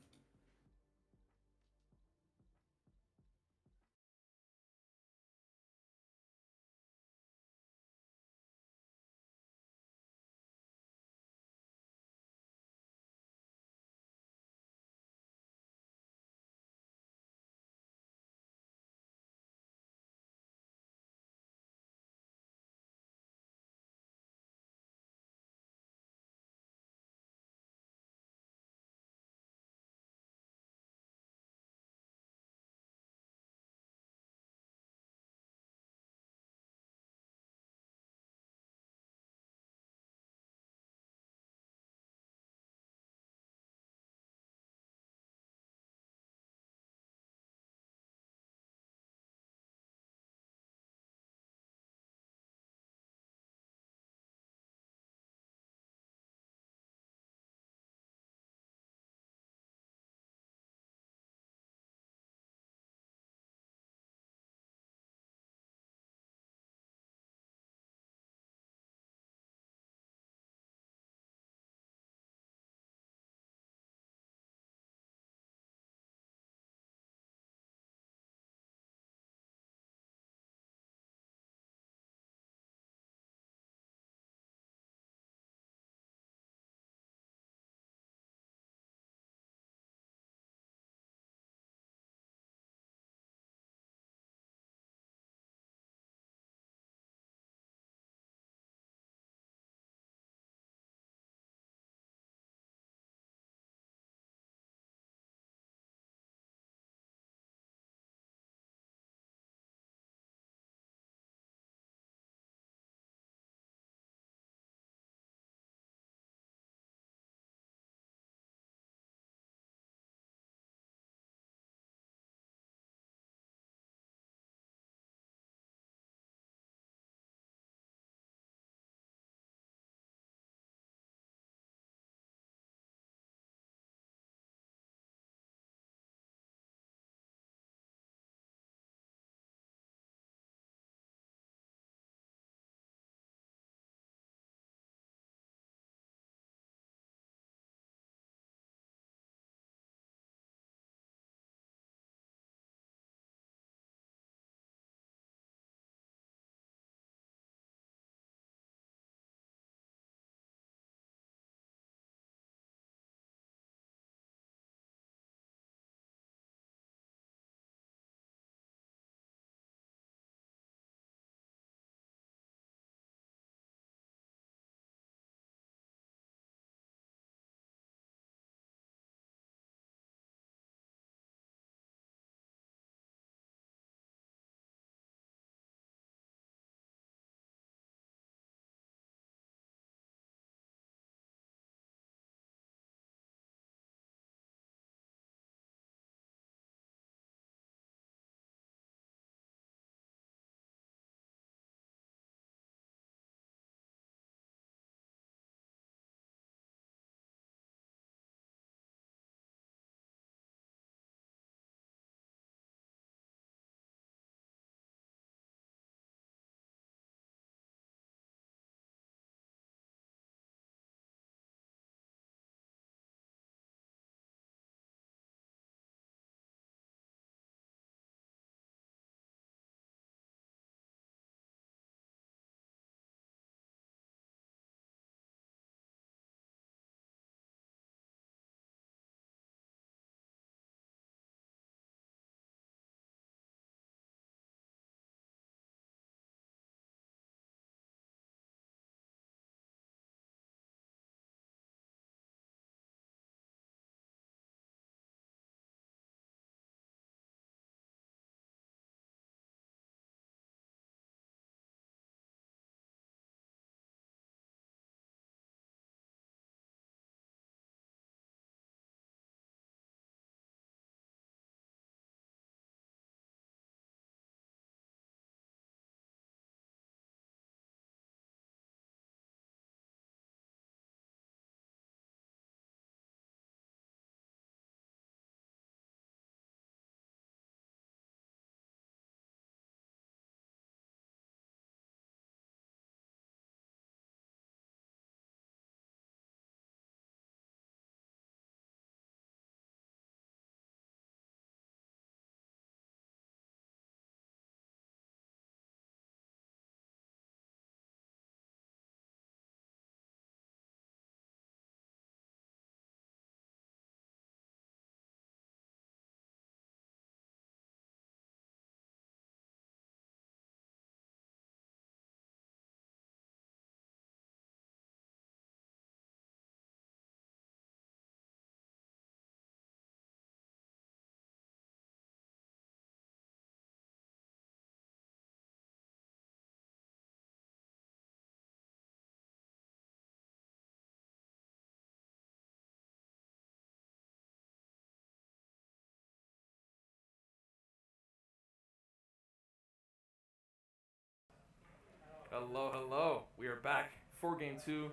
Hello, hello. We are back for game 2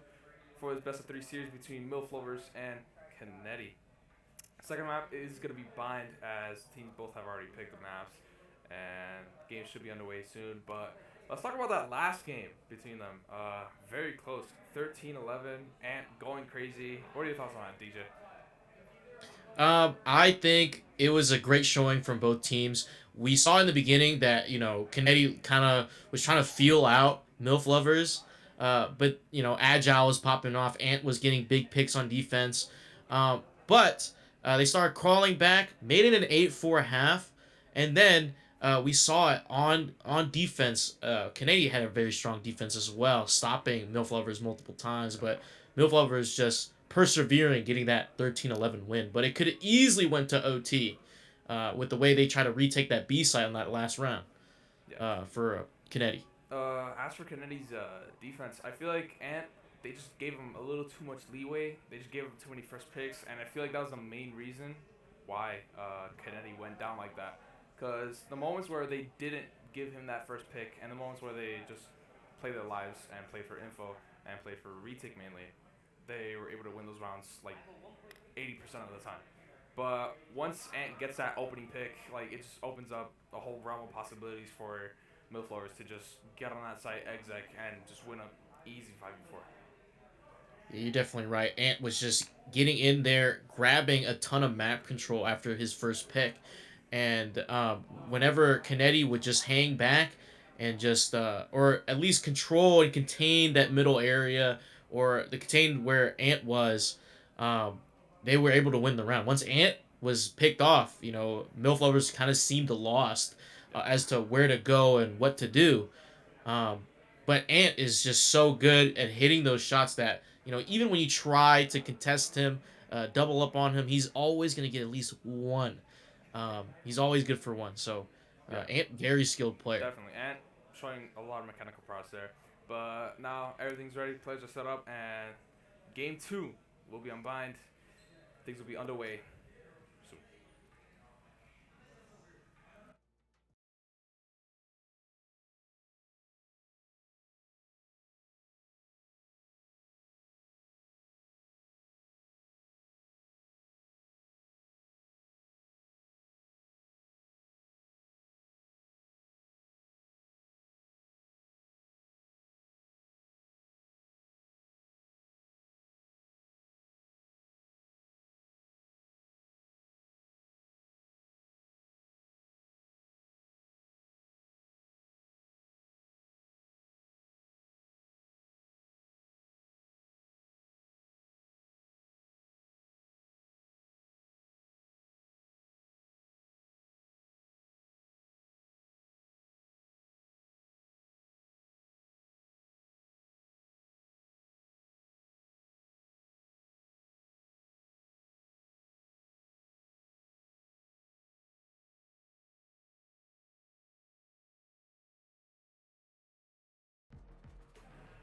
for this best of 3 series between MILF Lovers and Kennedy. Second map is going to be Bind, as teams both have already picked the maps, and game should be underway soon. But let's talk about that last game between them. Very close, 13-11, and going crazy. What are your thoughts on that, DJ? I think it was a great showing from both teams. We saw in the beginning that Kennedy kind of was trying to feel out MILF Lovers, but Agile was popping off. Ant was getting big picks on defense, but they started crawling back, made it an 8-4 half, and then we saw it on defense. Kennedy had a very strong defense as well, stopping MILF Lovers multiple times, but MILF Lovers just persevering, getting that 13-11 win. But it could have easily went to OT with the way they try to retake that B side on that last round for Kennedy. As for Kennedy's defense, I feel like they just gave him a little too much leeway. They just gave him too many first picks, and I feel like that was the main reason why Kennedy went down like that. Because the moments where they didn't give him that first pick, and the moments where they just play their lives and play for info and play for retake mainly, they were able to win those rounds like 80% of the time. But once Ant gets that opening pick, like, it just opens up a whole realm of possibilities for MILF Lovers to just get on that site, exec, and just win an easy 5v4. Yeah, you're definitely right. Ant was just getting in there, grabbing a ton of map control after his first pick. And whenever Kennedy would just hang back and just, or at least control and contain that middle area, or the contain where Ant was, they were able to win the round. Once Ant was picked off, MILF Lovers kind of seemed lost as to where to go and what to do. Um, but Ant is just so good at hitting those shots that, even when you try to contest him, double up on him, he's always going to get at least one. He's always good for one. So, Ant, very skilled player. Definitely. Ant showing a lot of mechanical prowess there. But now everything's ready. Players are set up, and game 2 will be unbind. Things will be underway soon.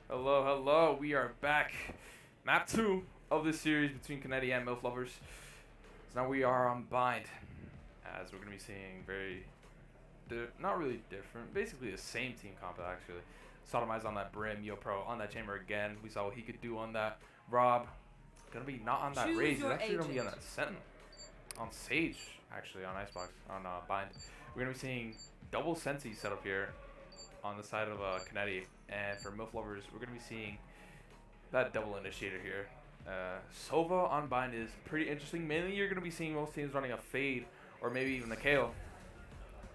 Hello, hello. We are back. Map 2 of this series between Kennedy and MILF Lovers. So now we are on Bind, as we're going to be seeing not really different, basically the same team comp actually. Sodomize on that Brim, YoPro on that Chamber again. We saw what he could do on that. Rob, going to be not on that Choose Raze. He's your actually going to be on agent. that Sentinel. On Sage, actually, on Icebox, on Bind. We're going to be seeing double Sensi set up here on the side of Kennedy, and for MILF Lovers, we're going to be seeing that double initiator here. Sova on Bind is pretty interesting. Mainly, you're going to be seeing most teams running a Fade, or maybe even the KO,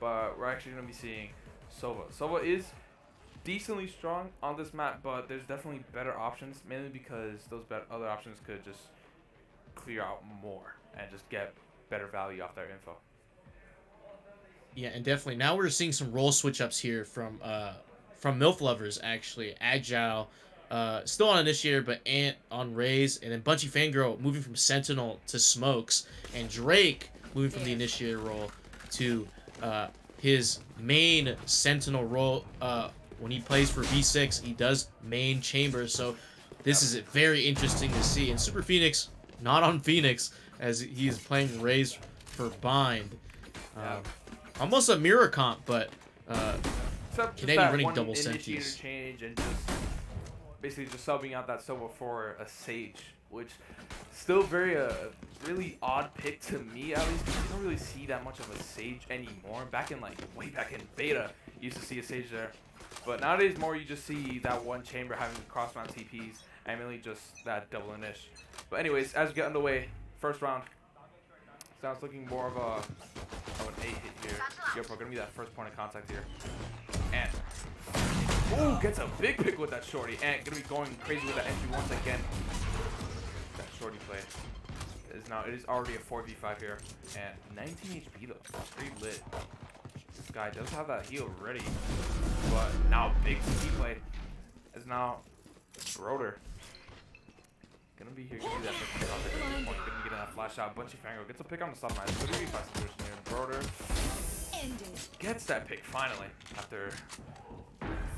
but we're actually going to be seeing Sova. Sova is decently strong on this map, but there's definitely better options, mainly because those other options could just clear out more and just get better value off their info. Yeah, and definitely now we're seeing some role switch ups here from MILF Lovers actually. Agile, still on Initiator, but Ant on Raze, and then Bunchy Fangirl moving from Sentinel to Smokes, and Drake moving from the Initiator role to his main Sentinel role. When he plays for V6, he does main Chamber, so this is very interesting to see. And Super Phoenix, not on Phoenix, as he is playing Raze for Bind. Almost a mirror comp, but Except just Kennedy that running one double initiator senties. change and just basically just subbing out that Sova for a Sage, which still very really odd pick to me at least, because you don't really see that much of a Sage anymore. Back in like way back in beta, you used to see a Sage there, but nowadays more you just see that one chamber having cross mount TPs and mainly just that double inish. But anyways, as we get underway, first round. Sounds looking more of an 8 hit here. YoPro gonna be that first point of contact here. And ooh, gets a big pick with that shorty. And gonna be going crazy with that entry once again. That shorty play it is already a 4v5 here. And 19 HP though. Pretty lit. This guy does have that heal ready. But now big CT play is now Broder. Gonna be here, gonna be that first pick off there. Gonna be getting that flash out. Bunchy Fango gets a pick on the sub line. 3v5 situation here. Broder gets that pick finally after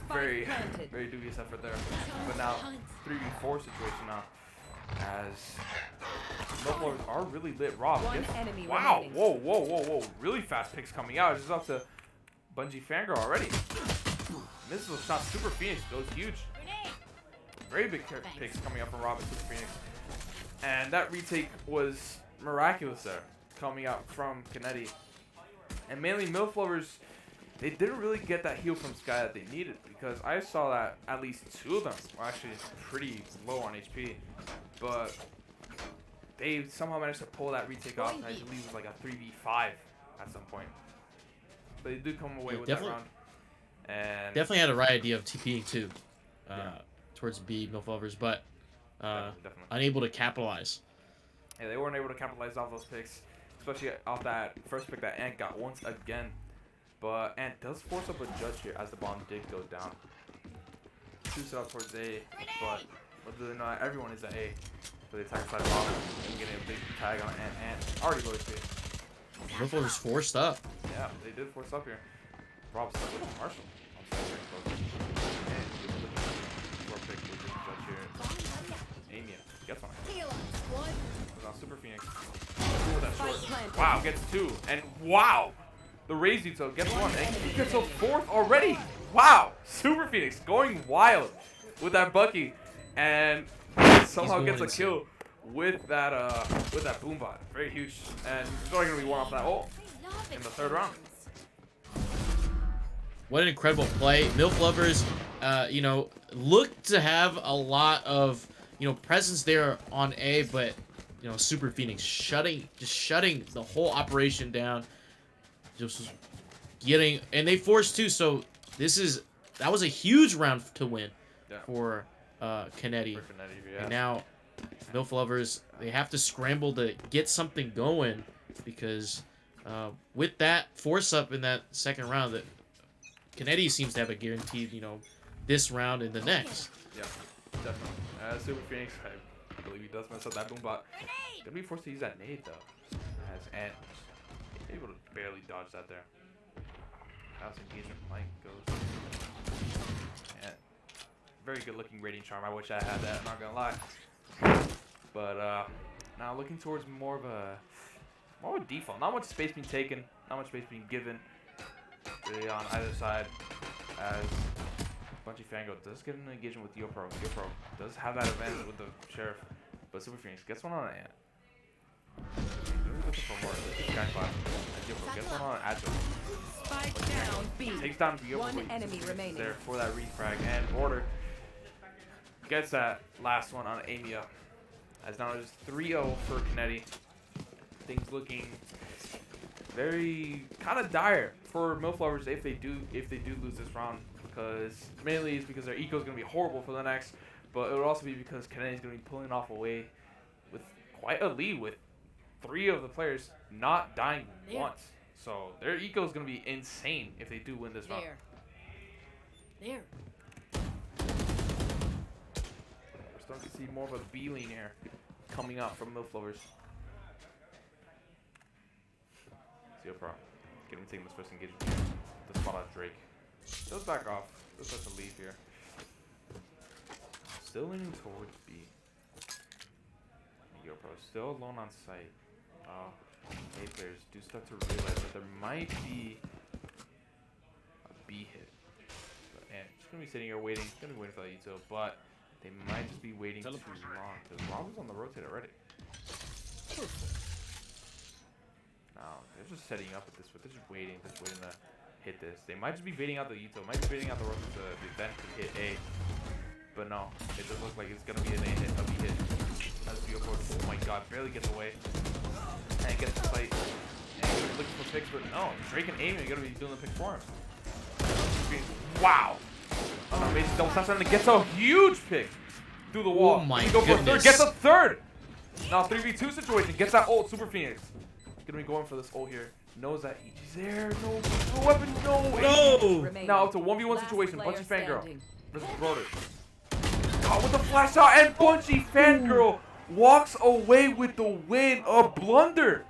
very dubious effort there. But now 3v4 situation now as Buffalo are really lit. Rob gets, wow, whoa. Really fast picks coming out. Just up to Bungie Fangirl already. Missile shot, Super Phoenix goes huge. Very big picks coming up from Rob and Super Phoenix. And that retake was miraculous there, coming out from Kennedy. And mainly MILF lovers, they didn't really get that heal from Sky that they needed, because I saw that at least 2 of them were actually pretty low on HP. But they somehow managed to pull that retake off, and I believe it was like a 3v5 at some point. But they did come away with that round. And definitely had a right idea of TPing too, towards B MILF lovers, but definitely. unable to capitalize. Yeah, they weren't able to capitalize off those picks, especially off that first pick that Ant got once again. But Ant does force up a judge here as the bomb did go down. Shoots it out towards A, but whether or not everyone is at A. So they attack side bomb and getting a big tag on Ant. Ant already low HP. MILF lovers forced up. Yeah, they did force up here. Rob's stuck with Marshall. Pick with the judge here. Amia gets one. Now Super Phoenix. Ooh, that short. Wow, gets 2. And wow! The Raise Detail gets 1. And he gets a 4th already. Wow! Super Phoenix going wild with that Bucky. And somehow gets a kill with that Boombot. Very huge. And he's probably going to be one off that ult in the 3rd round. What an incredible play. MILF lovers, look to have a lot of, presence there on A, but, Super Phoenix shutting the whole operation down. Just getting, and they forced too, so that was a huge round to win for Kennedy. And now MILF lovers, they have to scramble to get something going, because with that force up in that 2nd round, that Kennedy seems to have a guaranteed, this round and the next. Yeah, definitely. Super Phoenix, I believe he does mess up that Boombot. Gonna be forced to use that nade though. As Ant able to barely dodge that there. How's engagement Mike goes. Ant. Very good looking Radiant Charm. I wish I had that, I'm not gonna lie. But now looking towards more of a default. Not much space being taken, not much space being given. Really on either side, as Bunchy Fango does get an engagement with YoPro. YoPro does have that advantage with the Sheriff, but Super Phoenix gets one on Ant. Looking for more. Sky Clash. And YoPro gets one on Agile. Spike down B. Takes down YoPro. One enemy remaining. There for that refrag, and Border gets that last one on Amia. As now it's 3-0 for Kennedy. Things looking very kind of dire for MILF lovers if they do lose this round, because mainly it's because their eco is going to be horrible for the next, but it would also be because Kennedy's going to be pulling off away with quite a lead with 3 of the players not dying once. So their eco is going to be insane if they do win this round. There. We're starting to see more of a B lean here coming out from MILF lovers. Pro getting taking this first engagement here. The spot out Drake. Does back off. Does have to leave here. Still leaning towards B. Pro still alone on site. A players do start to realize that there might be a B hit. gonna be sitting here waiting. Gonna be waiting for that util, but they might just be waiting too long because Rob is on the rotate already. Now they're just setting up at this point. They're just waiting to hit this. They might just be baiting out the util. Might be baiting out the rotate to eventually hit A. But no, it does look like it's gonna be an A hit, a B hit. As we go forward. Oh my god, barely gets away. And gets the fight. And he's looking for picks, but no, Drake and Amy are gonna be doing the pick for him. Wow! Oh, amazing double touch and gets a huge pick through the wall. Oh my He go for a third, goodness. gets a third! Now 3v2 situation, gets that ult, Super Phoenix. Gonna be going for this ult here. Knows that Ichi's there, no weapon, no! No! Remaining. Now it's a 1v1 Last situation, player Bunchy Fangirl standing. versus Broder. Oh, with the flash shot, and Bunchy Fangirl walks away with the win. A blunder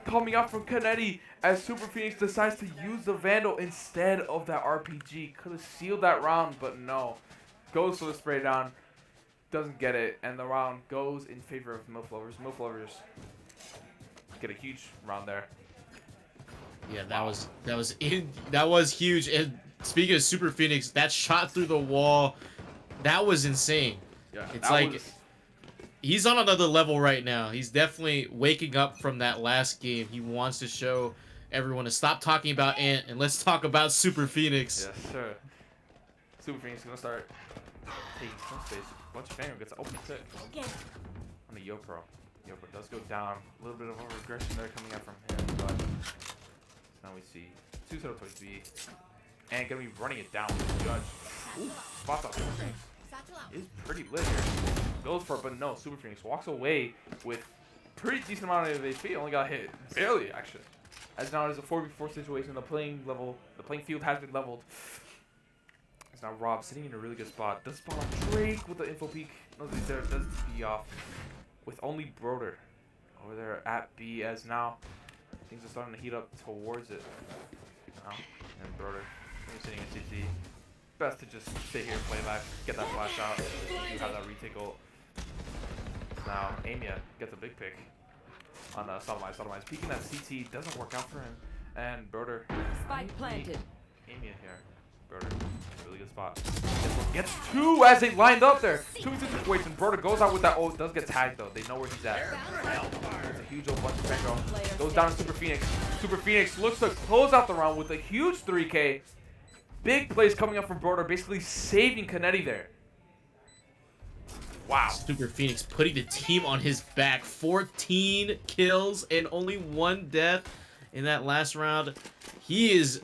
coming out from Kennedy as Super Phoenix decides to use the Vandal instead of that RPG. Could have sealed that round, but no. Goes for the spray down, doesn't get it, and the round goes in favor of Milf Lovers. Milf Lovers get a huge round there. Yeah, that was huge. And speaking of Super Phoenix, that shot through the wall, that was insane. Yeah, It's that like was- he's on another level right now. He's definitely waking up from that last game. He wants to show everyone to stop talking about Ant and let's talk about Super Phoenix. yes, sir. Super Phoenix is gonna start taking some space. Bunch of Fangirl gets an open pick on the Yopro. Yopro does go down. A little bit of a regression there coming out from him, but now we see two setup towards B. And gonna be running it down with the Judge. Ooh, spots off Super Phoenix. Is pretty lit here. Goes for it, but no, Super Phoenix walks away with pretty decent amount of HP. Only got hit barely, actually. As now there's a 4v4 situation. The playing field has been leveled. It's now Rob sitting in a really good spot. Does spot on Drake with the info peek. Knows he's there. Does be off with only Broder over there at B. As now things are starting to heat up towards it. Now and Broder sitting in CT. Best to just stay here, play back, get that flash out. You have that retake ult. Now Amia gets a big pick on Sotomize. Sotomize peeking that CT doesn't work out for him. And Broder. Spike planted. Amia here. Broder, really good spot. Gets two as they lined up there. 2v2 situation. Broder goes out with that ult. Does get tagged though. They know where he's at. It's a huge old bunch of Fangirl. Goes down to Super Phoenix. Super Phoenix looks to close out the round with a huge 3K. Big plays coming up from Broder, basically saving Kennedy there. Wow. Super Phoenix putting the team on his back. 14 kills and only 1 death in that last round. He is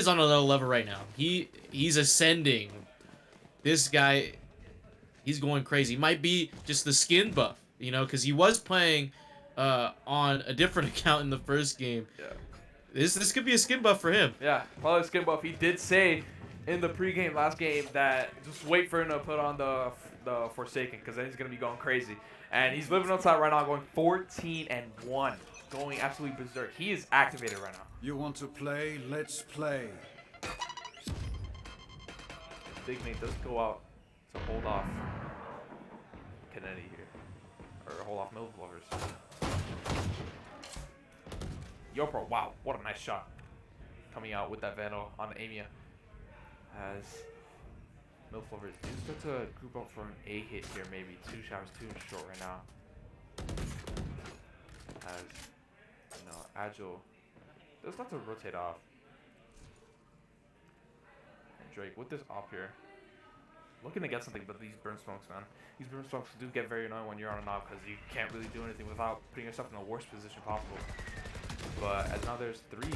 on another level right now. He's ascending. This guy, he's going crazy. Might be just the skin buff, you know, because he was playing on a different account in the first game. Yeah. This could be a skin buff for him. Yeah, probably a skin buff. He did say in the pregame last game that just wait for him to put on the Forsaken because then he's gonna be going crazy. And he's living outside right now, going 14-1, going absolutely berserk. He is activated right now. You want to play? Let's play. Big mate does go out to hold off Kennedy here, or hold off Milf Lovers. Yopro, wow, what a nice shot. Coming out with that Vandal on Amia. As Milf Lovers do start to group up for an A hit here, maybe. 2 showers, 2 short right now. As, you know, Agile does start to rotate off. And Drake with this op here. Looking to get something, but these burn smokes, man. These burn smokes do get very annoying when you're on an op because you can't really do anything without putting yourself in the worst position possible. But as now there's 3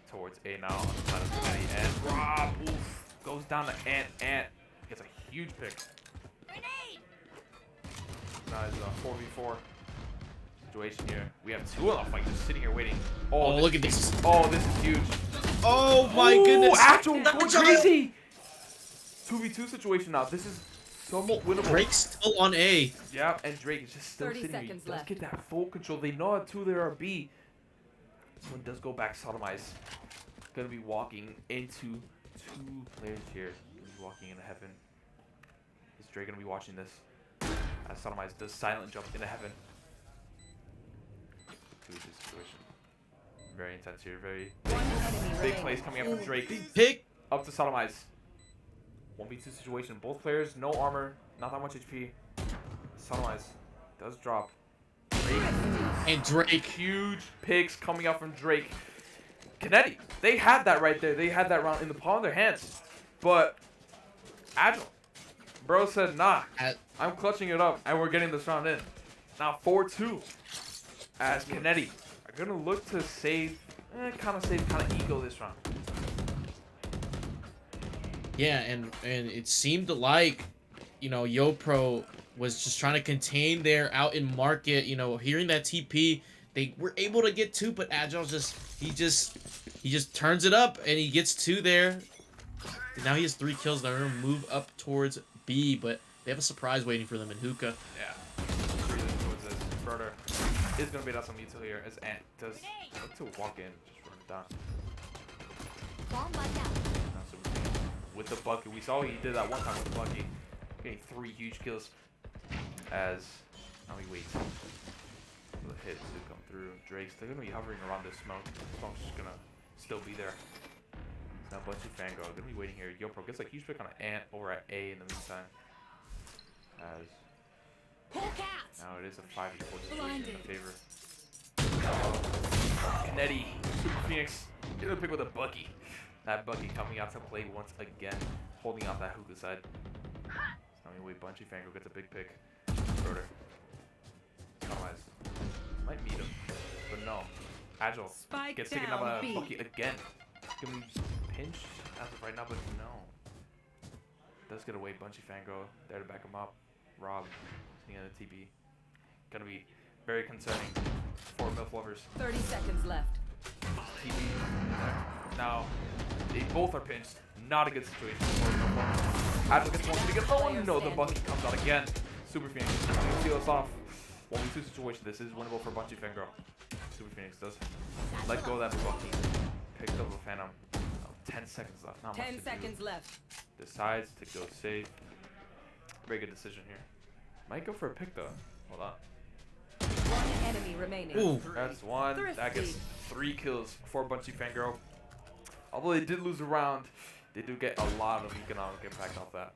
towards A now on the side of Kennedy, and Rob goes down to Ant gets a huge pick. Now it's a 4v4 situation here. We have 2 on the fight just sitting here waiting. Oh, look at this. Oh, this is huge. Oh my goodness. Actual going crazy. 2v2 situation now. This is somewhat winnable. Drake's still on A. Yeah, and Drake is just still 30 sitting here. He seconds does left. get that full control. They know how 2 there are B. This one does go back sodomize. Gonna be walking into 2 players here. Gonna be walking into heaven. Is Drake gonna be watching this? As sodomize does silent jump into heaven. 2v2 situation. Very intense here. Very One enemy big remaining. plays coming up from Drake. Pick. Up to sodomize. 1v2 situation. Both players, no armor, not that much HP. Sunrise does drop. And Drake. Huge picks coming out from Drake. Kennedy, they had that right there. They had that round in the palm of their hands. But Agile, bro said, nah, I'm clutching it up, and we're getting this round in. Now 4-2, as Kennedy are going to look to save, kind of ego this round. Yeah, and it seemed like, you know, YoPro was just trying to contain their out in market. You know, hearing that TP, they were able to get 2, but Agile he just turns it up and he gets 2 there. And now he has 3 kills. They're gonna move up towards B, but they have a surprise waiting for them in Hookah. Yeah. Really towards this. Broder is gonna be out some util here as Ant does look to walk in, just run it down. Now Super King with the bucket. We saw he did that one time with the bucket. Getting 3 huge kills. As now he waits for the hit to come through. Drake's they're gonna be hovering around this smoke. Smoke's just gonna still be there. Now Bunchy Fangirl gonna be waiting here. YoPro gets a huge pick on an Ant over at A in the meantime. As now it is a 5v4 situation in favor. Kennedy, Super Phoenix, get a pick with a Bucky. That Bucky coming out to play once again, holding out that Hookah side. So anyway, Bunchy Fangirl gets a big pick. Broder. Sunrise. Might meet him, but no. Agile Spike gets taken down, out by B. Bucky again. Can we pinch as of right now, but no. Does get away. Bunchy Fangirl there to back him up. Rob sitting at the TB. Gonna be very concerning for MILF lovers. 30 seconds left. TB there. Now, they both are pinched. Not a good situation for MILF lovers. Agile gets one. He gets oh no, the Bucky comes out again. Super Phoenix gonna steal us off. 1v2 situation. This is winnable for Bunchy Fangirl. Super Phoenix does let go of that Bucky. Picked up a Phantom. 10 seconds left. Not much 10 to seconds do. left. Decides to go safe. Very good decision here. Might go for a pick though. Hold on. One enemy remaining. Ooh. That's one. That gets 3 kills for Bunchy Fangirl. Although they did lose a round, they do get a lot of economic impact off that.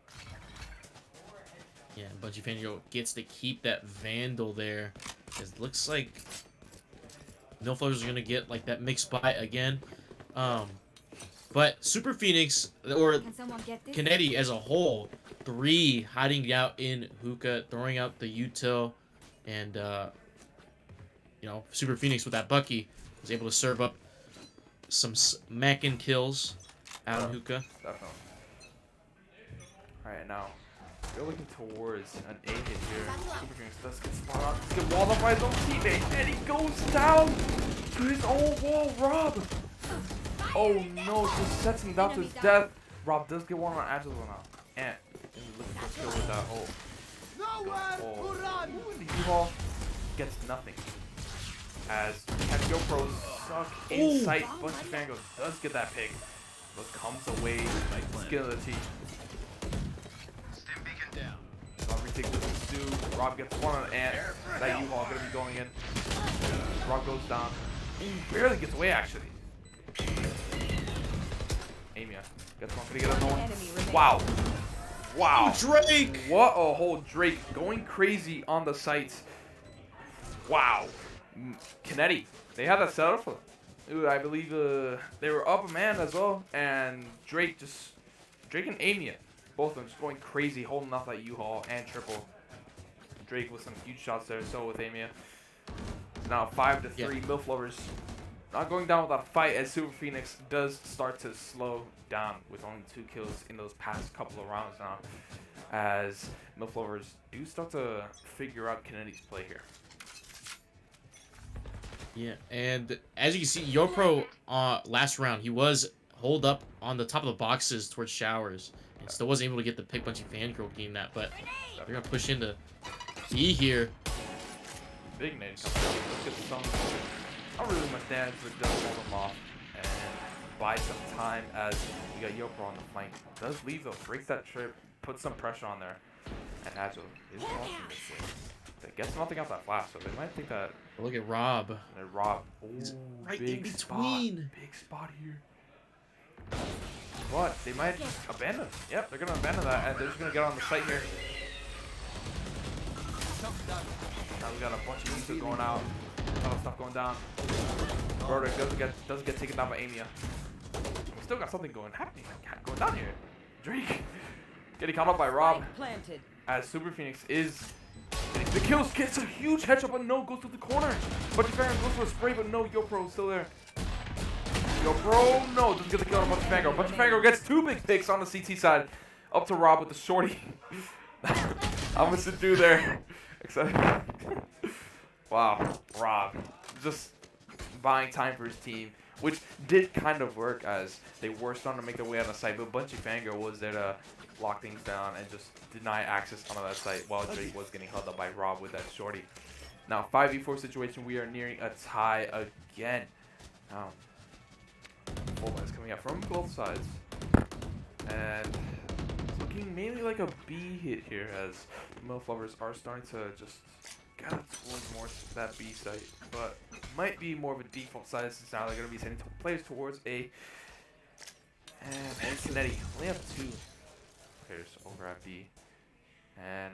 Yeah, Bunchy Fangirl gets to keep that Vandal there. It looks like MILF lovers are gonna get like that mixed buy again. But Super Phoenix or Kennedy as a whole, 3 hiding out in Hookah, throwing out the util, and you know, Super Phoenix with that Bucky was able to serve up some smacking kills out in Hookah. Definitely. Alright, now we're looking towards an A hit here. Super Phoenix does get spot on. He's getting walled up by his own teammate, and he goes down to his own wall. Rob! Oh no, just sets him down to his death. Rob does get one on Agile now. And looking for a kill with that ult. Oh, the U-Haul gets nothing. As YoPro suck in sight. Bunchy Fangirl does get that pick, but comes away like skin of the teeth. Rob retakes this Stu. Rob gets one on Ant. That U-Haul gonna be going in. Rob goes down. He barely gets away actually. Amia gets one. Can he get another one? Wow. Wow. Drake! What a whole Drake going crazy on the sites. Wow. Kennedy, they had that set up for them. Ooh, I believe they were up a man as well, and Drake and Amia, both of them just going crazy, holding off that U-Haul and triple. Drake with some huge shots there, so with Amia. It's now 5-3, MILF lovers not going down without a fight, as Super Phoenix does start to slow down with only 2 kills in those past couple of rounds now, as MILF lovers do start to figure out Kennedy's play here. Yeah, and as you can see, YoPro last round, he was holed up on the top of the boxes towards showers, and still wasn't able to get the pick Bunchy Fangirl game that, but they're gonna push into B here. Big nade comes out. Let's get some, not really much damage, but does hold him off and buy some time as we got YoPro on the flank. Does leave though, breaks that trip, puts some pressure on there, and Agile is walking this way. That gets nothing off that flash, so they might think that. Look at Rob. And Rob, He's ooh, right big in spot, between. big spot here. But they might just abandon. Yep, they're gonna abandon that, and they're just gonna get on the site here. Now we got a bunch of pieces going out. A lot of stuff going down. Broder doesn't get taken down by Amia. We still got something going down here. Drake getting caught up by Rob Spike planted. as Super Phoenix is getting the kills. Gets a huge headshot, but no, goes to the corner. Bunch of Fangirl goes for a spray, but no, YoPro is still there. YoPro, no, doesn't get the kill on Bunch of Fangirl. Bunch of Fangirl gets 2 big picks on the CT side. Up to Rob with the shorty. How much to do there? Except, wow, Rob just buying time for his team, which did kind of work as they were starting to make their way on the site, but Bunchy Fangirl was there to lock things down and just deny access onto that site while Drake was getting held up by Rob with that shorty. Now, 5v4 situation, we are nearing a tie again. Now, full is coming out from both sides, and it's looking mainly like a B hit here as MILF lovers are starting to just gather towards more that B site, but might be more of a default side since now they're going to be sending players towards A. And Kinetti only have 2 players over at B, and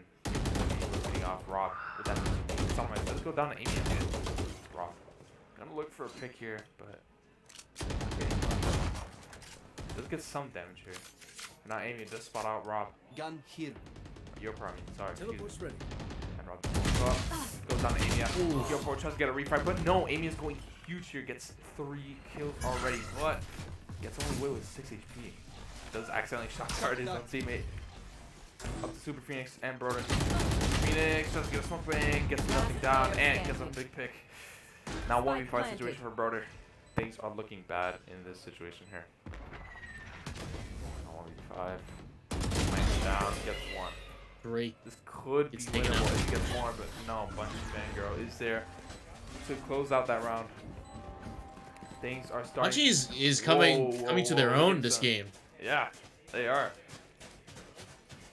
looking off Rob with that. Let's go down to Amy again. Rob gonna look for a pick here, but does get some damage here. Now Amy does spot out Rob. Gun here. YoPro, I mean, sorry. Teleport's ready. And Rob goes down to Amy. YoPro tries to get a refire, but no, Amy is going huge here. Gets 3 kills already, but gets only away with 6 HP. Does accidentally shot guard his own teammate. Up to Super Phoenix and Broden. Phoenix does get a smoke bang, gets nothing down, and gets a big pick. Now 1v5 situation for Broder. Things are looking bad in this situation here. Now 1v5. Lands down, gets 1. Great. This could be winnable if he gets more, but no, Bunchy Fangirl is there to close out that round. Things are starting. Bunchy is coming to their own this game. Yeah, they are.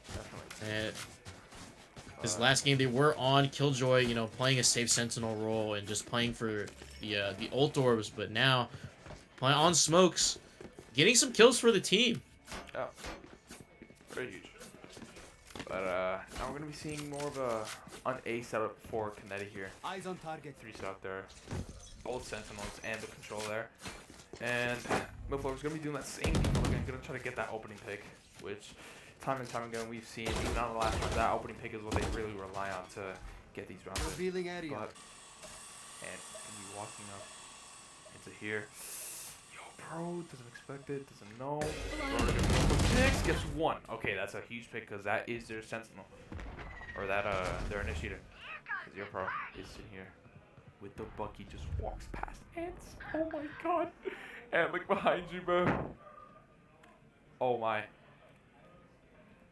Definitely. And this last game they were on Killjoy, you know, playing a safe sentinel role and just playing for the ult orbs, but now playing on smokes, getting some kills for the team. Oh, very huge. But now we're gonna be seeing more of an A setup for Kinetti here. Eyes on target. 3 setup there, both sentinels and the control there. And Milflower's gonna be doing that same thing. We're gonna try to get that opening pick, which time and time again we've seen even on the last round that opening pick is what they really rely on to get these rounds. Revealing area. But, and gonna be walking up into here. YoPro doesn't expect it, doesn't know. Broder gonna go for 6, gets 1. Okay, that's a huge pick because that is their sentinel, or that their initiator. Because YoPro is sitting here with the Bucky, just walks past ants. Oh my god. And look behind you, bro. Oh my.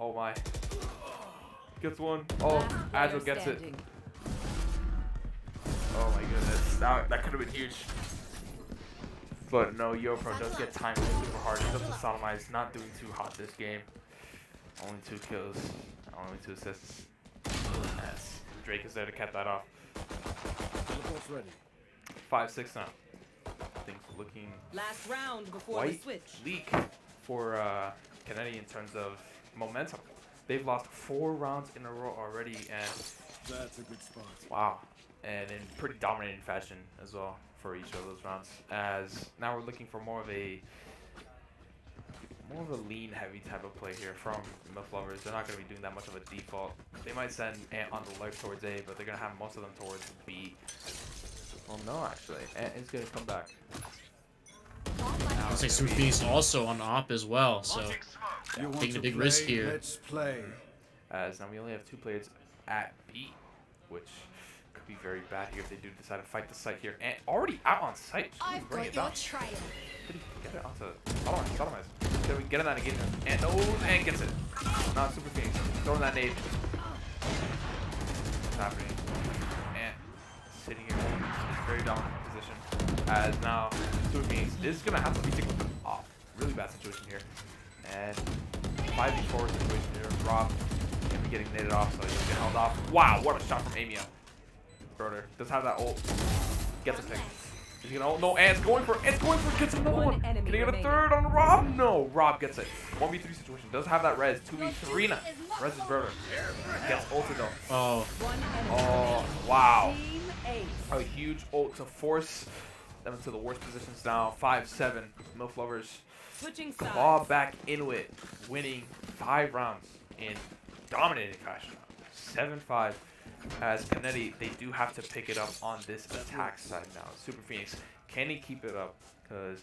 Oh my. Gets 1. Oh, Agile gets it. Oh my goodness. That could have been huge. But no, YoPro does get timed super hard. He's up to Sodomize, not doing too hot this game. Only 2 kills. Only 2 assists. Yes. Drake is there to cap that off. Teleport's ready. 5-6 now. Things looking Last round before the quite switch. bleak for Kinetti in terms of momentum. They've lost 4 rounds in a row already, and That's a good spot. wow, and in pretty dominating fashion as well for each of those rounds. As now we're looking for more of a lean heavy type of play here from MILF lovers. They're not going to be doing that much of a default. They might send Ant on the left towards A, but they're going to have most of them towards B. Well, no, actually, Ant is going to come back. Looks like Super Phoenix also on op as well, so You want taking to a big play? risk here. Let's play. As now we only have 2 players at B, which could be very bad here if they do decide to fight the site here. And already out on site. Just I've bring got it your down. trail. Did he get it onto Sodomize? Did we get it on again? And and gets it. Not Super Phoenix. Throwing that nade. What's happening? And sitting here in a very dominant position. As now Super Phoenix is gonna have to be taken off. Really bad situation here. And 5v4 situation here. Rob gonna be getting naded off, so he's gonna get held off. Wow, what a shot from Amia. Broder does have that ult. Gets a pick. He's gonna ult. No, and gets another One one. enemy Can he get a remaining. third on Rob? No, Rob gets it. 1v3 situation. Does have that res. 2v3 now. Res is Broder. Gets ulted though. Oh, One enemy Oh, remaining. wow. Team Ace. A huge ult to force them into the worst positions now. 5-7. MILF Lovers Switching claw sides. back into it, winning 5 rounds in dominating fashion. 7-5. As Kennedy, they do have to pick it up on this attack side now. Super Phoenix, can he keep it up? Because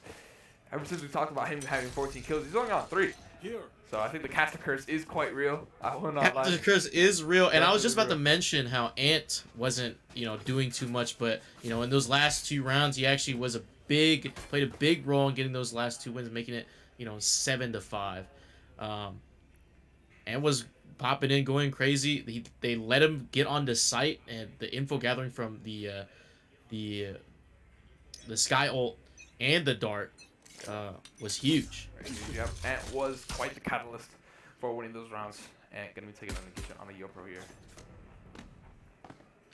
ever since we talked about him having 14 kills, he's only on 3. Here. So I think the caster curse is quite real. I will not lie. the curse is real, and I was just about Definitely to mention how Ant wasn't, doing too much, but in those last 2 rounds, he actually was played a big role in getting those last 2 wins, making it 7-5, and was popping in, going crazy. They let him get on the site, and the info gathering from the Sky ult and the Dart was huge. Yep, Ant was quite the catalyst for winning those rounds. Ant gonna be taking an engagement on the Yopro here.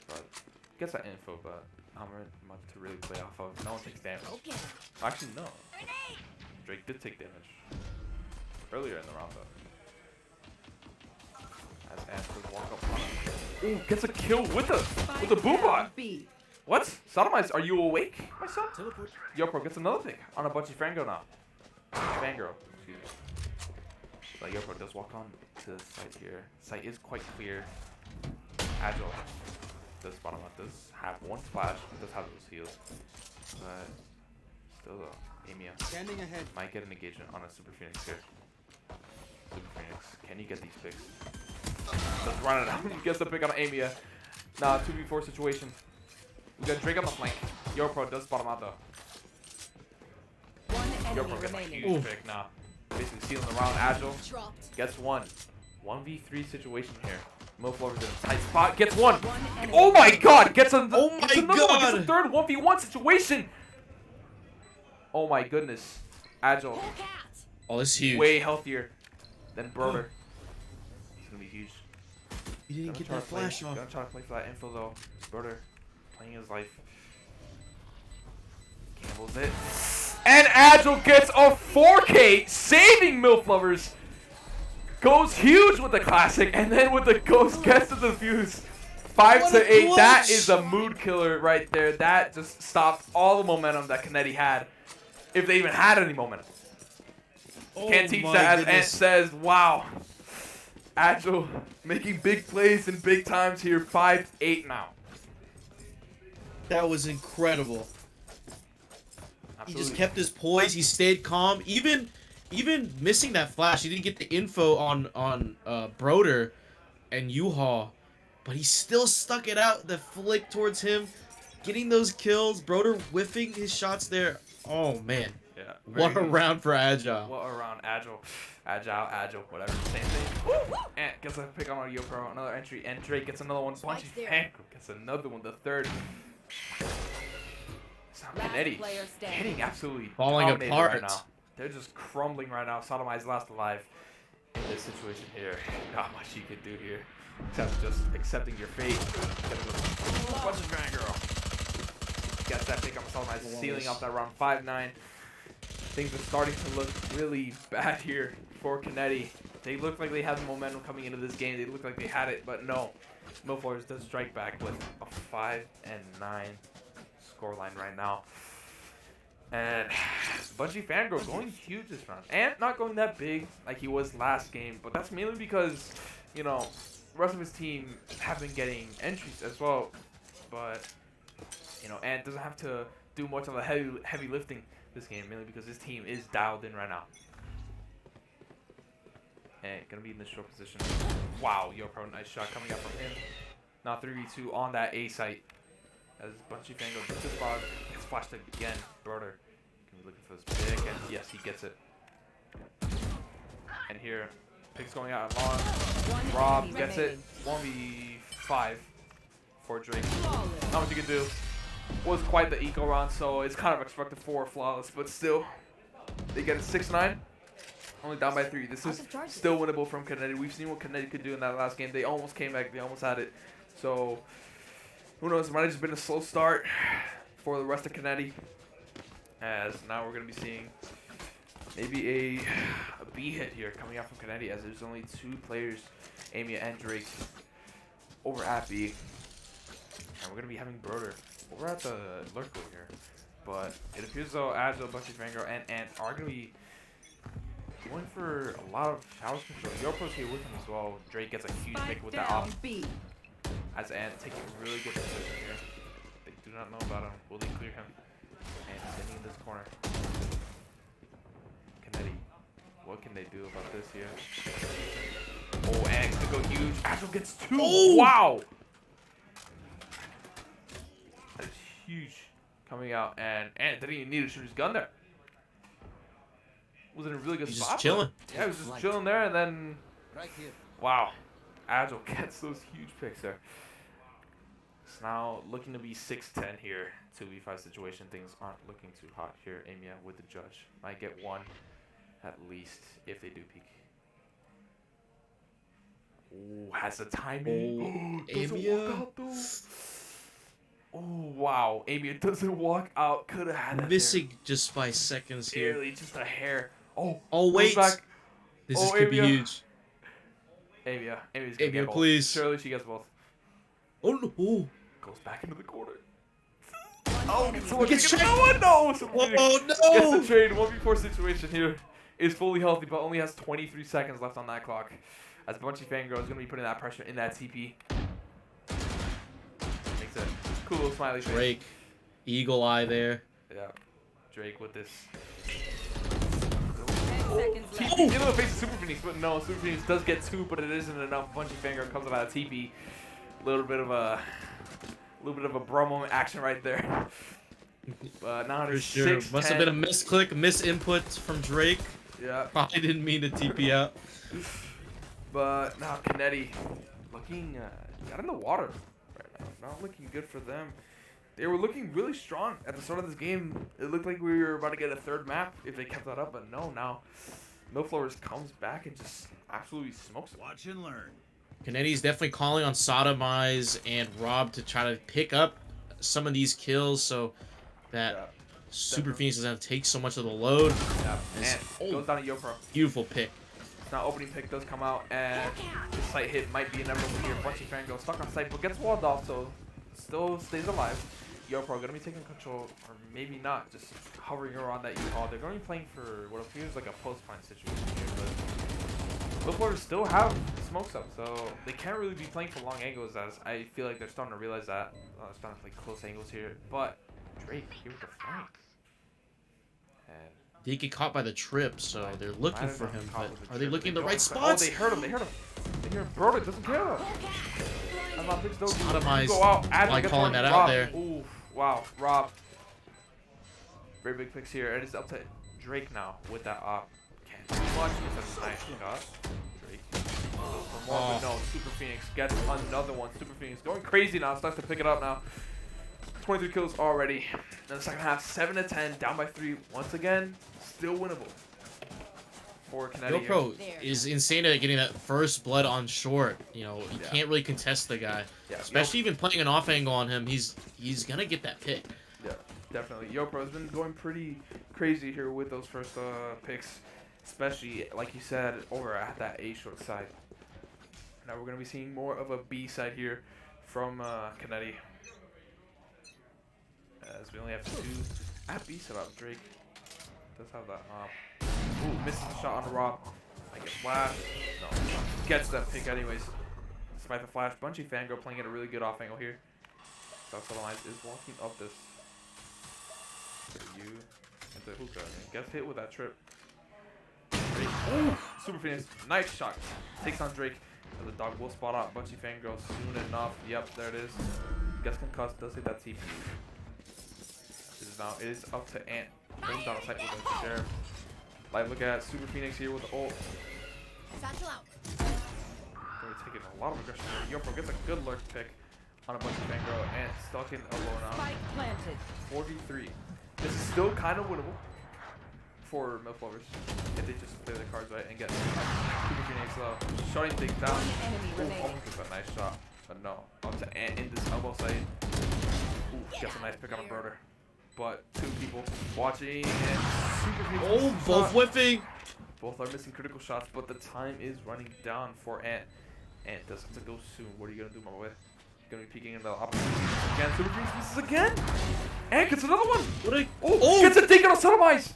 But gets that info, but not very much to really play off of. No one takes damage. Okay. Actually, no. Drake did take damage earlier in the round, though. As Ant does walk up on him. Ooh, gets a kill with the boom bot. B. What? Sodomize, are you awake, my son? Teleport. Yopro gets another pick on a Bunchy Fangirl now. Fangirl, excuse me. But Yopro does walk on to the site here. Site is quite clear. Agile. Does bottom up, does have 1 splash, does have those heals. But still though, Amia Standing ahead. might get an engagement on a Super Phoenix here. Super Phoenix, can you get these picks? Does run it out. He gets the pick on Amia. Nah, 2v4 situation. We got Drake on the flank. Yopro does bottom out though. One enemy Yopro gets a remaining. huge pick now. Basically sealing the round. Agile Dropped. gets 1. 1v3 situation here. MILF Lovers in a tight spot. Gets 1. One enemy Oh my remaining. god! Gets a, Oh my gets another one. Gets a God. third 1v1 situation. Oh my goodness. Agile. Whole cat. Oh, this is huge. Way healthier than Broder. It's gonna be huge. He didn't Gonna get try that to play- flash off. Gonna try to play for that info though. Broder playing his life. Gambles it. And Agile gets a 4K, saving MILF Lovers. Goes huge with the classic, and then with the ghost gets to the fuse. 5-8. That clutch. is a mood killer right there. That just stopped all the momentum that Kennedy had, if they even had any momentum. Can't teach my that, as Ant goodness. says. Wow. Agile making big plays in big times here. 5-8 now. That was incredible. He just Absolutely. kept his poise. He stayed calm. Even missing that flash, he didn't get the info on Broder and U-Haul, but he still stuck it out. The flick towards him, getting those kills. Broder whiffing his shots there. Oh man, Yeah. what a very good. round for Agile. What a round. Agile, whatever. Same thing. Ant gets a pick on Yopro, another entry, and Drake gets another one. Bunchy there. Fangirl gets another one, the third. So Last Kennedy player standing. hitting absolutely Falling dominated apart. right now. They're just crumbling right now. Sodomized last alive in this situation here. Not much you can do here, except just accepting your fate. Bunchy Fangirl gets that pick on Sodomized, sealing up that round. 5-9. Things are starting to look really bad here for Kennedy. They look like they had the momentum coming into this game. They look like they had it, but no. MILF Lovers does strike back with a 5-9 scoreline right now. And Bunchy Fangirl going huge this round. And not going that big like he was last game, but that's mainly because, the rest of his team have been getting entries as well. But, Ant doesn't have to do much of the heavy lifting this game, mainly because his team is dialed in right now. And gonna be in this short position. Wow, Yopro, nice shot coming up from him. Now 3v2 on that A site. As Bunchy Fangirl gets this spot, gets flashed again. Broder can be looking for this pick, and yes, he gets it. And here, picks going out long. One Rob enemy gets it. remaining. 1v5 for Drake. Flawless. Not much you can do. Was quite the eco round, so it's kind of expected for flawless, but still, they get it 6-9. Only down by 3. This is still winnable from Kennedy. We've seen what Kennedy could do in that last game. They almost came back. They almost had it. So, who knows? It might have just been a slow start for the rest of Kennedy. As now we're going to be seeing maybe a B hit here coming out from Kennedy, as there's only 2 players, Amia and Drake, over at B. And we're going to be having Broder over at the lurk over here. But it appears though Agile, Bucky, Vanguard, and Ant are going to be going for a lot of house control. Yopro's here with him as well. Drake gets a huge pick with that Down off. B. As Ant taking a really good position here. They do not know about him. Will they clear him? And sitting in this corner. Kennedy. What can they do about this here? Oh, and it's gonna go huge. Agile gets 2. Oh! Wow! That is huge. Coming out, and didn't even need to shoot his gun there. Was in a really good He's spot. just chilling. Yeah, he was just chilling there, and then Right here. wow, Agile gets those huge picks there. It's now looking to be 6-10 here. 2v5 situation. Things aren't looking too hot here. Amia with the judge. Might get 1 at least if they do peek. Ooh, has the timing. Oh, Doesn't Amia. walk out though. Oh wow, Amia doesn't walk out. Could have had that Missing just by seconds there. here. Barely, just a hair. Oh, Oh, goes wait. back. This Oh, could be Amia. huge. Amia's gonna Amia, get both. please. Surely she gets both. Oh no! Oh, Goes back into the corner. One Oh, enemy someone gets taking checked. no one. No, someone oh gets no! the trade. 1v4 situation here is fully healthy, but only has 23 seconds left on that clock. As Bunchy Fangirl is gonna be putting that pressure in that TP. Makes a cool little smiley face. Drake, eagle eye there. Yeah, Drake with this. 10 seconds left. TP in the face of Super Phoenix, but no, Super Phoenix does get 2, but it isn't enough. Bunchy Fangirl comes out of TP. Little bit of a bro moment action right there. But now For it's sure. 6-10. Must have been a misclick, misinput from Drake. Yeah. Probably didn't mean to TP out. But now Kennedy looking got in the water right now. Not looking good for them. They were looking really strong at the start of this game. It looked like we were about to get a 3rd map if they kept that up, but no. Now Millflowers comes back and just absolutely smokes it. Watch and learn. Kennedy's definitely calling on Sodomize and Rob to try to pick up some of these kills so that Yeah. Super Phoenix doesn't have to take so much of the load. Yeah. It's- And goes down to Yopro. Beautiful pick. Now opening pick does come out, and the sight hit might be inevitable here. Bunchy Fangirl stuck on sight, but gets walled off, so still stays alive. Yopro gonna be taking control, or maybe not, just hovering around that U-Haul. They're going to be playing for what appears like a post-plant situation here, but Millflowers still have smokes up, so they can't really be playing for long angles, as I feel like they're starting to realize that. Starting to play close angles here, but Drake here with the flank. And They get caught by the trip, so they're looking might have for gotten him. caught But with the are they trip, looking in but the they right don't- spots? Oh, they heard him. They heard him. They hear him. Bro, doesn't care though. That's not fixed though. Sodomized Go out. Adam by gets calling one. that out Rob. there. Ooh, wow, Rob. Very big picks here. It is up to Drake now with that op. Can't do much. It's a nice shot. Drake. For more, but no. Super Phoenix gets another one. Super Phoenix going crazy now. Starts to pick it up now. 23 kills already. In the second half, 7-10, down by 3. Once again, still winnable for Kennedy. GoPro is insane at getting that first blood on short. You know, you Yeah. can't really contest the guy. Yeah, Especially even playing an off angle on him, he's gonna get that pick. Yeah, definitely. Yopro has been going pretty crazy here with those first picks, especially, like you said, over at that A short side. Now we're going to be seeing more of a B side here from Kennedy. As we only have 2 at B set up. Drake does have that. Ooh, misses the shot on the Rob. I get flash. No, gets that pick anyways. Despite the flash, Bunchy Fangirl playing at a really good off angle here. South Lines is walking up this. You into hookah and gets hit with that trip. Drake. Ooh, Super Phoenix, nice shot. Takes on Drake. And the dog will spot out Bunchy Fangirl soon enough. Yep, there it is. Gets concussed, does hit that TP. It is up to Ant. Brings down a sight with the sheriff. Like, look at Super Phoenix here with the ult. Satchel out. They're taking a lot of aggression here. Yopro gets a good lurk pick on a Bunchy Fangirl. Ant stuck in alone now. Spike planted. 4v3. This is still kind of winnable for Millflowers if they just play the cards right and get Super Phoenix low. Shutting things down. One enemy Ooh, remaining. almost gets a nice shot, but no. Up to Ant in this elbow side. Ooh, gets a nice pick on a Broder. but 2 people watching. And Super Phoenix Oh, missing both shot. whiffing. Both are missing critical shots, but the time is running down for Ant. Ant does have to go soon. What are you gonna do, my boy? Gonna be peeking in the opportunity again. Super Phoenix misses again. Ant gets another one. What a, Oh, gets a dink on a sodomize.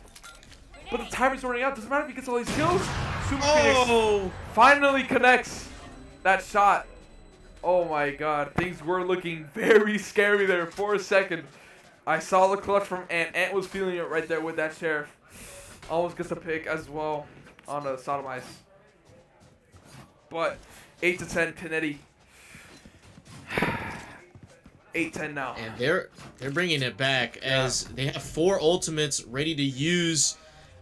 But the timer's running out. Doesn't matter if he gets all these kills. Super Phoenix oh. finally connects that shot. Oh my god, things were looking very scary there for a second. I saw the clutch from Ant. Ant was feeling it right there with that sheriff. Almost gets a pick as well on a sodomize. But 8-10 Kennedy. 8-10 now. And they're bringing it back as they have 4 ultimates ready to use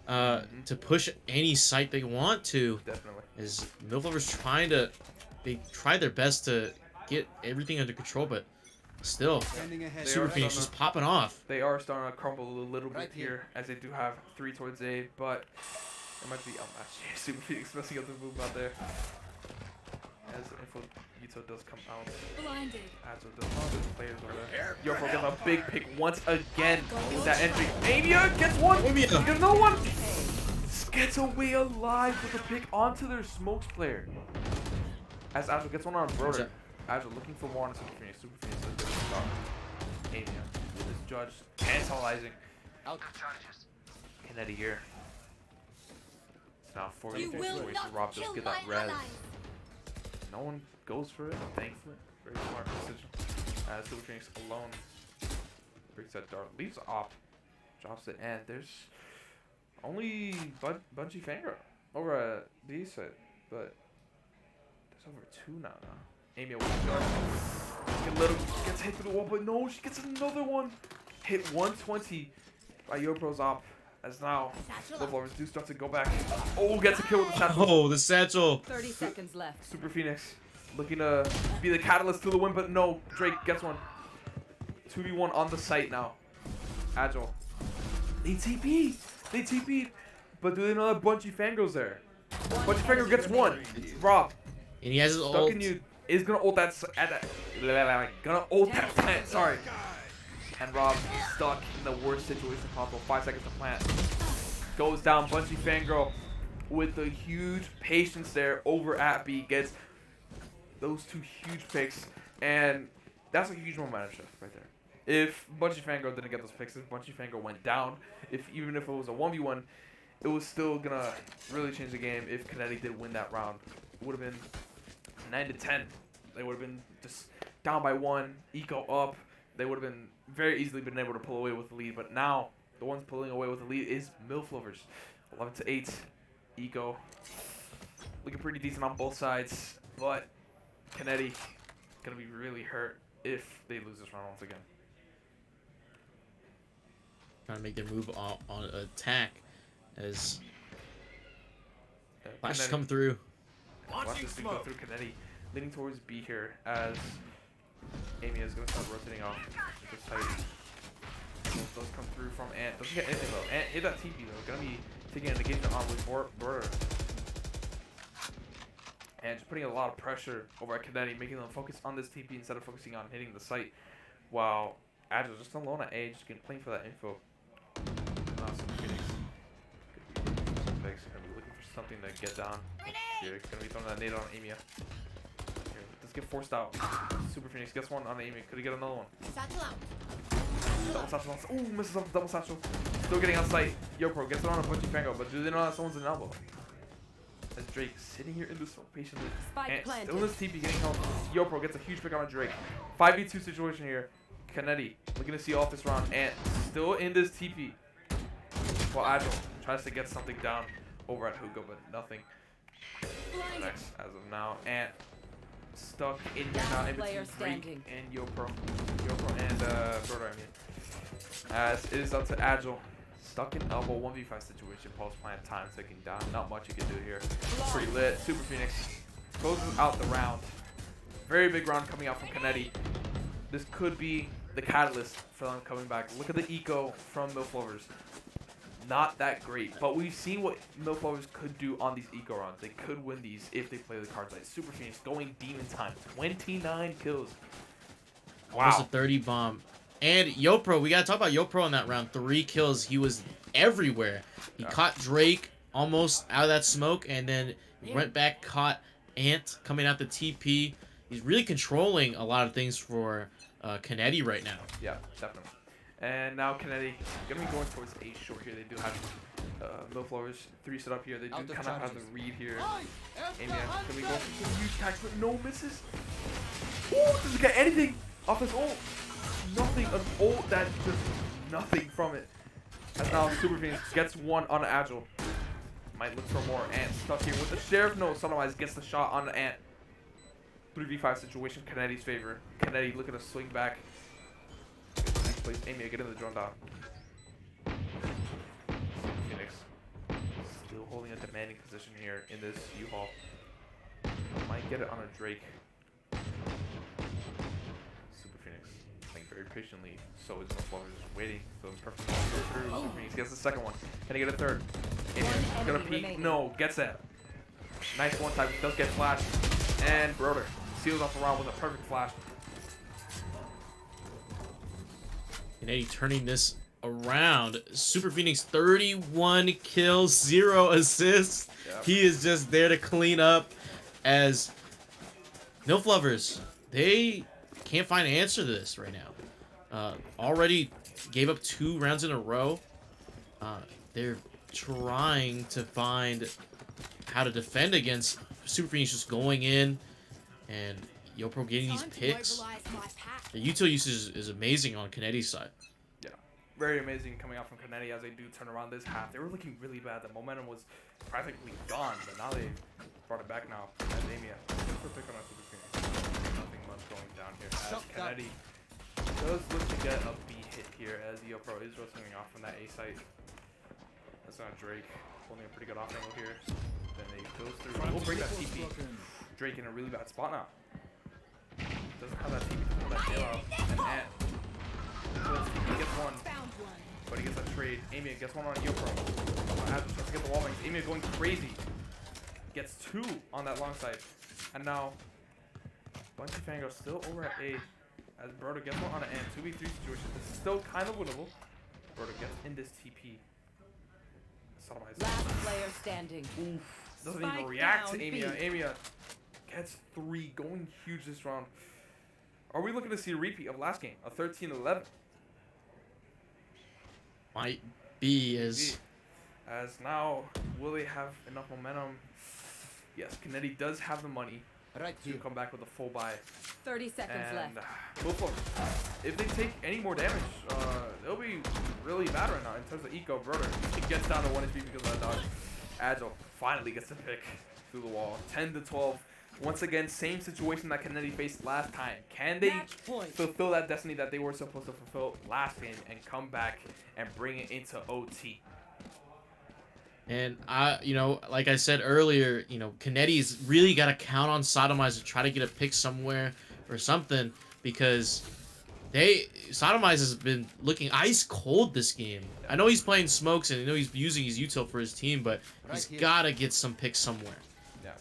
to push any site they want to. Definitely. As Milflover's they try their best to get everything under control, but still, Standing ahead. They Super are Phoenix starting just popping off. They are starting to crumble a little bit Right here, as they do have 3 towards A, but it might be outmatched. Super Phoenix messing up the move out there. As info Yuto does come out. Blinded. As with the players over there. Yoko gets a big pick once again with that entry. Avia gets one. Avia. Gets another one. Gets away alive with a pick onto their smokes player. As Azure gets one on Broder. Azure looking for more on Super Phoenix. Super Phoenix is a good start. Avia with his judge tantalizing. Kennedy here. It's now 40 You will situation. not Rob does kill get my that res. allies. No one goes for it, thankfully. Very smart decision. Super Phoenix alone breaks that dart, leaves off, drops it, and there's only Bungie Fangirl over at the east side, but there's over 2 now. Amy with the dart. Gets hit through the wall, but no, she gets another one. Hit 120 by Yopro's op. As now, the Lovers do start to go back. Oh, gets a kill with the satchel. Oh, the satchel. 30 seconds left. Super Phoenix looking to be the catalyst to the win, but no, Drake gets one. 2v1 on the site now. Agile. They TP'd. But do they know that Bungie Fangirl's there? Bungie Fangirl gets one. Rob, And he has his stuck ult. in you, is gonna ult that plant, sorry. And Rob stuck in the worst situation possible. 5 seconds to plant. Goes down. Bungie Fangirl with the huge patience there over at B. Gets those 2 huge picks. And that's a huge momentum shift right there. If Bungie Fangirl didn't get those picks, if Bungie Fangirl went down, even if it was a 1v1, it was still going to really change the game if Kennedy did win that round. It would have been 9-10. They would have been just down by 1, eco up. They would have been very easily been able to pull away with the lead, but now the ones pulling away with the lead is MILF Lovers. 11-8, eco. Looking pretty decent on both sides, but Kennedy gonna be really hurt if they lose this round once again. Trying to make their move on attack as flashes come through. Watch this thing go through Kennedy, leaning towards B here as Amy is going to start rotating off this side. Those come through from Ant. Doesn't get anything though. Ant hit that TP though. Going to be taking an engagement on with Border. And just putting a lot of pressure over at Kennedy, making them focus on this TP instead of focusing on hitting the site. While Agile just alone at A, just playing for that info. Super Phoenix. Going to be looking for something to get down. Here, going to be throwing that nade on Amia. Let's get forced out. Super Phoenix gets one on the Amy. Could he get another one? Satchel out. Double satchel. Ooh, misses up the double satchel. Still getting on site. Yopro gets it on a Bungie Fango, but do they know that someone's in elbow? As Drake sitting here in this smoke patiently. Spike And planted. still in this TP getting help. Yopro gets a huge pick on a Drake. 5v2 situation here. Kennedy looking to see off this round. And still in this TP. While Agile tries to get something down over at Hugo, but nothing. Next as of now. And stuck in here now in between Drake and Yopro. Yopro and Broder, I mean. As it is up to Agile. Stuck in elbow 1v5 situation. Pulse plant time ticking down. Not much you can do here. Pretty lit. Super Phoenix closes out the round. Very big round coming out from Kennedy. This could be the catalyst for them coming back. Look at the eco from MILF Lovers. Not that great, but we've seen what MILF Lovers could do on these eco runs. They could win these if they play the cards right. Super Phoenix going demon time. 29 kills. Almost a Wow. 30 bomb. And Yopro, we gotta talk about Yopro in that round. 3 kills. He was everywhere. He caught Drake almost out of that smoke, and then went back, caught Ant coming out the TP. He's really controlling a lot of things for Kennedy right now. Yeah, definitely. And now Kennedy gonna be going towards A short here. They do have low floors, 3 set up here. They do kind of have the read here. Amia gonna be going for some huge attacks, but no misses. Ooh, doesn't get anything off this ult. Nothing, an ult that just nothing from it. As now Super Phoenix gets one on Agile. Might look for more. Ant stuck here with the Sheriff. No, Sunrise gets the shot on the Ant. 3v5 situation, Kennedy's favor. Kennedy looking to swing back. Next place, Amia, get in the drone down. Phoenix still holding a demanding position here in this U-Haul. Might get it on a Drake. Super Phoenix playing very patiently. So is Flowers waiting for the perfect ball to go through. Super Phoenix gets the second one. Can he get a third? Amia gonna peek. remaining. No, gets it. Nice one time. Does get flashed. And Broder seals off the round with a perfect flash. Kennedy turning this around. Super Phoenix 31 kills, 0 assists. Yep. He is just there to clean up as MILF lovers. They can't find an answer to this right now. Already gave up 2 rounds in a row. They're trying to find how to defend against Super Phoenix just going in and Yopro getting these Time to picks. mobilize my pack. The util usage is amazing on Kennedy's side. Yeah, very amazing coming out from Kennedy as they do turn around this half. They were looking really bad. The momentum was practically gone, but now they brought it back now. As Amia looks for pick on our Super Phoenix. Nothing much going down here as Kennedy does look to get a B hit here as Yopro is rotating off from that A site. That's not Drake holding a pretty good off angle here. Then they goes through. We'll break that TP. Drake in a really bad spot now. Doesn't have that TP to pull that bailout. And Ant. He gets one, Found one. but he gets a trade. Amia gets one on Yopro. Ant tries to get the wall bangs. Amia going crazy. Gets 2 on that long side. And now, Bunchy Fango still over at A. As Broder gets one on an Ant. 2v3 situation. This is still kind of winnable. Broder gets in this TP. Sodomized. Last player standing. Doesn't even Spike react to down, Amia. B. Amia gets 3, going huge this round. Are we looking to see a repeat of last game? A 13-11? Might be as As now, will they have enough momentum? Yes, Kennedy does have the money Right to here. come back with a full buy. 30 seconds And left. go for it. If they take any more damage, they'll be really bad right now in terms of eco. Brother, he gets down to 1 HP because of that dodge. Agile finally gets a pick through the wall. 10-12. Once again, same situation that Kennedy faced last time. Can they Match point. fulfill that destiny that they were supposed to fulfill last game and come back and bring it into OT? And like I said earlier, Kennedy's really got to count on Sodomize to try to get a pick somewhere or something because Sodomize has been looking ice cold this game. I know he's playing smokes and I know he's using his util for his team, but he's got to get some picks somewhere. Yeah,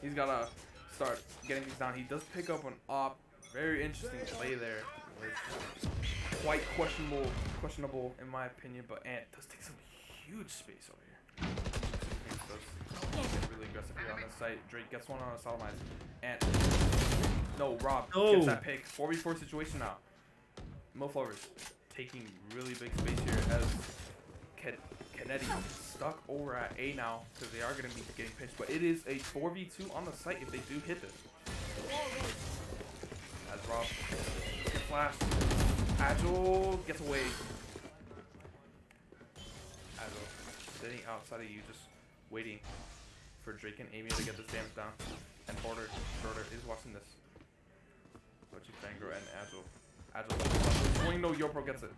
he's gotta start getting these down. He does pick up an op. Very interesting play there. With quite questionable in my opinion, but Ant does take some huge space over here. Does really aggressive here on this site. Drake gets one on a Sodomize. Ant. No, Rob gets that pick. 4v4 situation now. Moflovers taking really big space here as Kennedy stuck over at A now because they are going to be getting pinched. But it is a 4v2 on the site if they do hit this. As Rob gets flashed. Agile gets away. Agile sitting outside of you just waiting for Drake and Amy to get this damage down. And Border is watching this. Bunchy Fangro and Agile. Agile. Swing, no, Yopro gets it.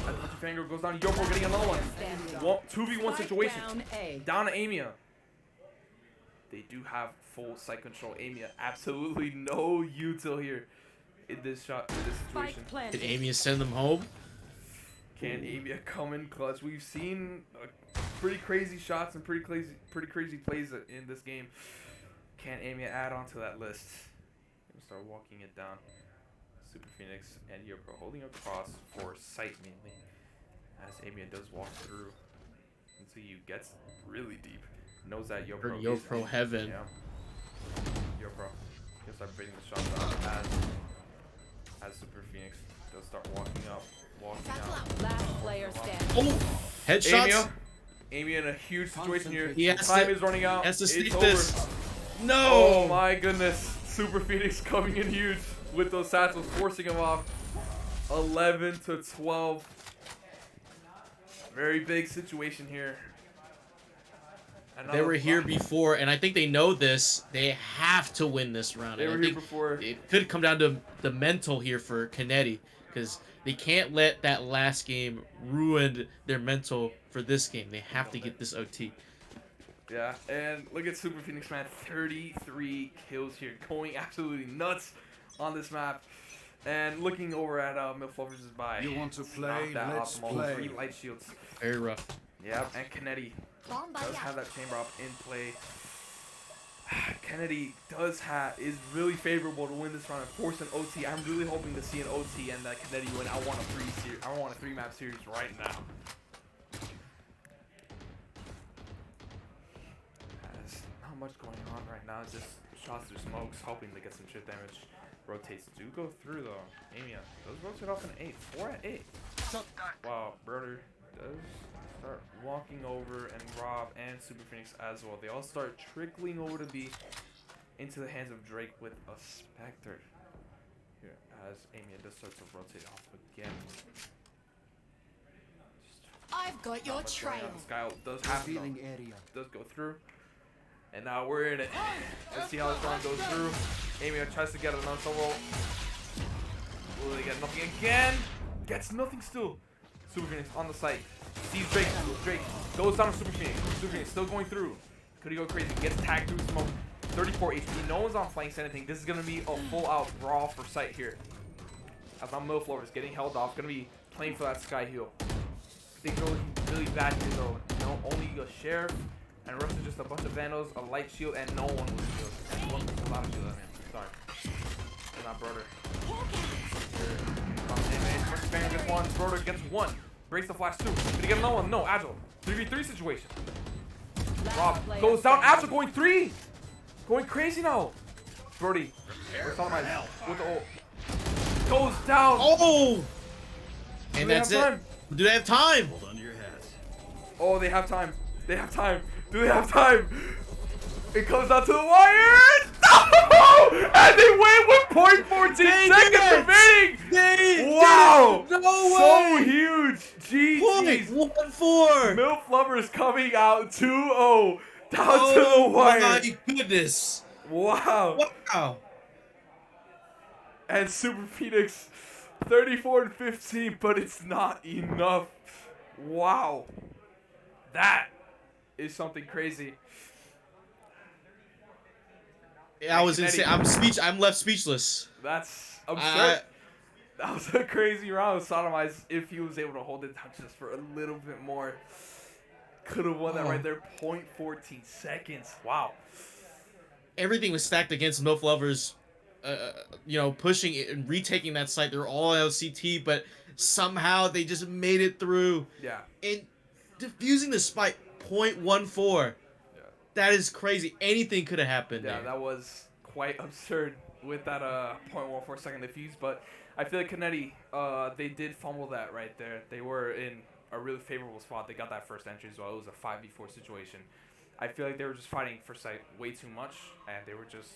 As Bunchy Fangro goes down, Yopro getting another one. 2v1 situation. Down A. Down to Amia. They do have full site control. Amia, absolutely no util here in this situation. Spike planted. Did Amy send them home? Can Amia come in clutch? We've seen pretty crazy shots and pretty crazy plays in this game. Can Amia add on to that list? Gonna start walking it down. Super Phoenix and Yopro holding across for sight mainly. As Amian does walk through until you gets really deep. Knows that Yopro is Yopro in. heaven. Yeah. Yopro can start baiting the shots out as Super Phoenix does start walking up, walking Satchel out. out. Last player standing. Oh, headshots. Amy in a huge situation here. He has Time to- is running out. Has to It's sneak over. this. No. Oh my goodness. Super Phoenix coming in huge with those satchels, forcing him off. 11 to 12. Very big situation here. They were here before, and I think they know this. They have to win this round. They And I were here think before. it could come down to the mental here for Kennedy, because they can't let that last game ruin their mental for this game. They have to get this OT. Yeah, and look at Super Phoenix, man. 33 kills here. Going absolutely nuts on this map. And looking over at Milf Lovers' buy. You want to It's not play? that Let's optimal. play. 3 light shields. Very rough. Yep, and Kennedy Bomb does buddy have out. that chamber up in play. Kennedy is really favorable to win this round and force an OT. I'm really hoping to see an OT and that Kennedy win. I want a 3-map series right now. There's not much going on right now. Just shots through smokes, hoping to get some chip damage. Rotates do go through though. Amy does rotate off an 8. 4 at 8. Wow, Brother does start walking over, and Rob and Super Phoenix as well. They all start trickling over to B into the hands of Drake with a Spectre. Here, as Amy does start to rotate off again. I've got your Not much going trail. on. Skyle does have it, Revealing though. area. Does go through. And now we're in it. Let's see how this round goes through. Amy tries to get another roll. Will they get nothing again? Gets nothing still. Super Phoenix on the site. Sees Drake. Drake goes down to Super Phoenix. Super Phoenix still going through. Could he go crazy? Gets tagged through smoke. 34 HP. No one's on flanks anything. This is going to be a full out brawl for sight here. As now Milflower is getting held off. Going to be playing for that sky heal. Things are looking really bad here though. No, only a sheriff. And the rest is just a bunch of vandals, a light shield, and no one with shield. And one with a lot of shield, I mean. Sorry. They're not Brother. First banger gets one. Brother gets one. Breaks the flash two. Did he get another one? No, Agile. 3v3 situation. Rob goes down. Agile going 3. Going crazy now. Brody. With the ult. Goes down. Oh! Do And they that's have it. time? Do they have time? Hold on to your hats. Oh, they have time. They have time. Do they have time? It comes down to the wire. No! And they win with 0.14 seconds remaining. Wow. No So way. huge. GG's. 1-4. Milf Lovers coming out 2-0. Down to Oh the wire. my goodness. Wow. Wow. And Super Phoenix 34 and 15, but it's not enough. Wow. That is something crazy. I was insane. I'm left speechless. That's absurd. That was a crazy round. Sodomize, if he was able to hold it down just for a little bit more, could have won that right there. 0.14 seconds. Wow. Everything was stacked against MILF Lovers. Pushing it and retaking that site. They're all LCT, but somehow they just made it through. Yeah. And diffusing the spike 0.14. Yeah. That is crazy. Anything could have happened Yeah, there. that was quite absurd with that 0.14 second defuse, but I feel like Kennedy, they did fumble that right there. They were in a really favorable spot. They got that first entry as well. It was a 5v4 situation. I feel like they were just fighting for sight way too much, and they were just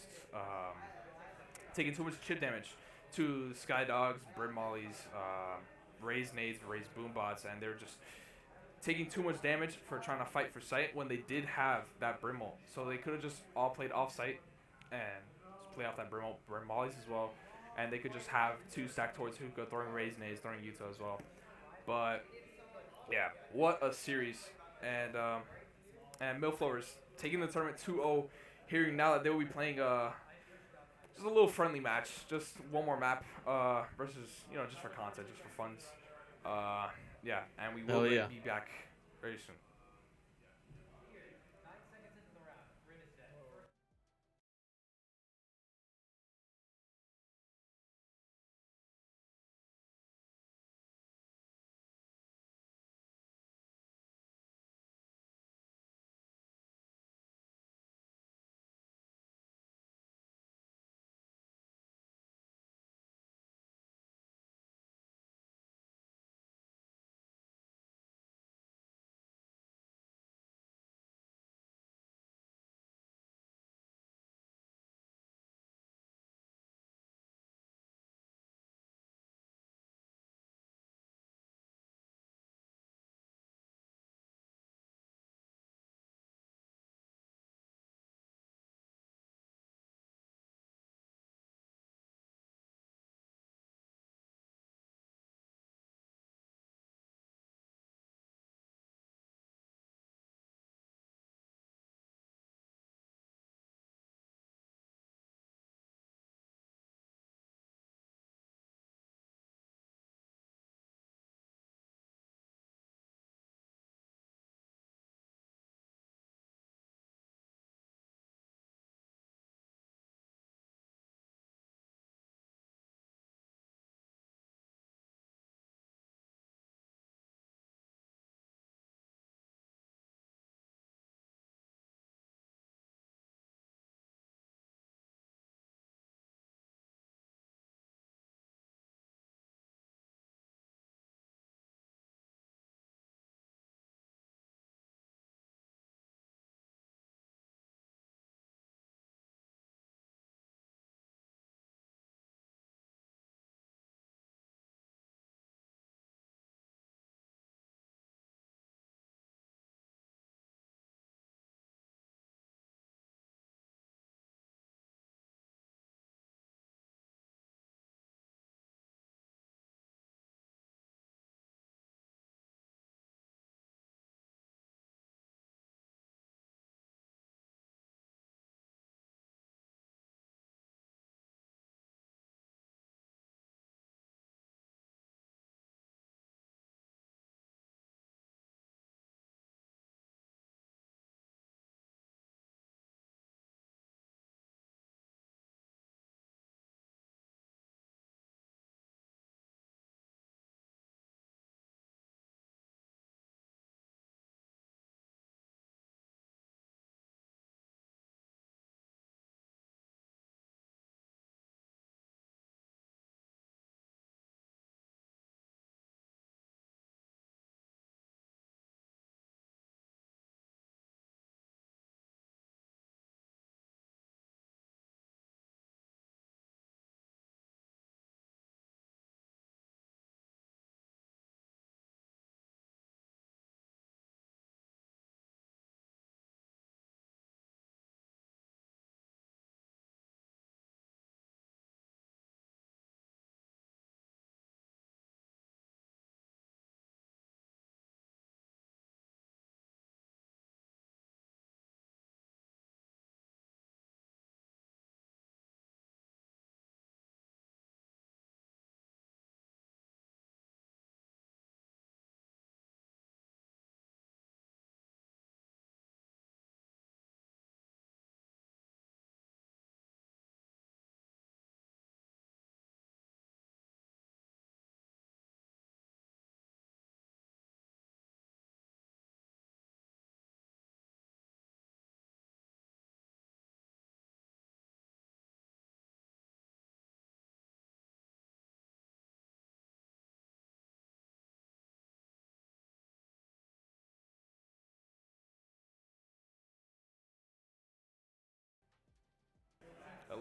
taking too much chip damage to Sky Dogs, Brim Mollies, Raise Nades, Raise Boombots, and they were just taking too much damage for trying to fight for sight when they did have that Brimmel. So they could have just all played off site and just play off that Brim Mollies as well. And they could just have 2 stacked towards Hookah, throwing Raise Nades, throwing Utah as well. But yeah, what a series. And Milflowers taking the tournament 2-0, hearing now that they will be playing just a little friendly match, just one more map versus, just for content, just for funds. Yeah, and we will be back very soon.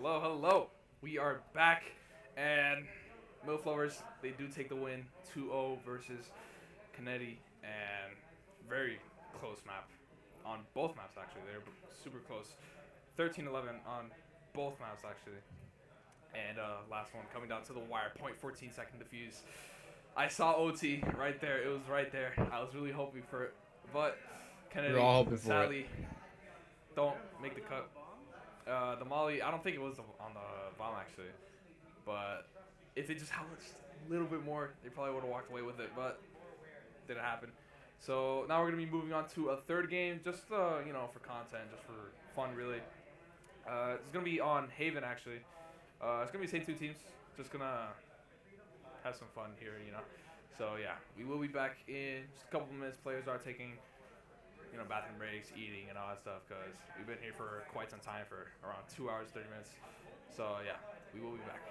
Hello, hello. We are back, and MILF Lovers, they do take the win 2-0 versus Kennedy, and very close map on both maps, actually. They're super close. 13-11 on both maps, actually. And last one coming down to the wire, 0.14 second defuse. I saw OT right there. It was right there. I was really hoping for it, but Kennedy, all hoping for it. sadly, don't make the cut. The Molly, I don't think it was on the bomb actually, but if they just held it just a little bit more, they probably would have walked away with it, but didn't happen. So now we're gonna be moving on to a third game, just for content, just for fun, really. It's gonna be on Haven actually. It's gonna be the same two teams. Just gonna have some fun here, So yeah, we will be back in just a couple of minutes. Players are taking bathroom breaks, eating, and all that stuff, because we've been here for quite some time, for around 2 hours, 30 minutes. So, yeah, we will be back.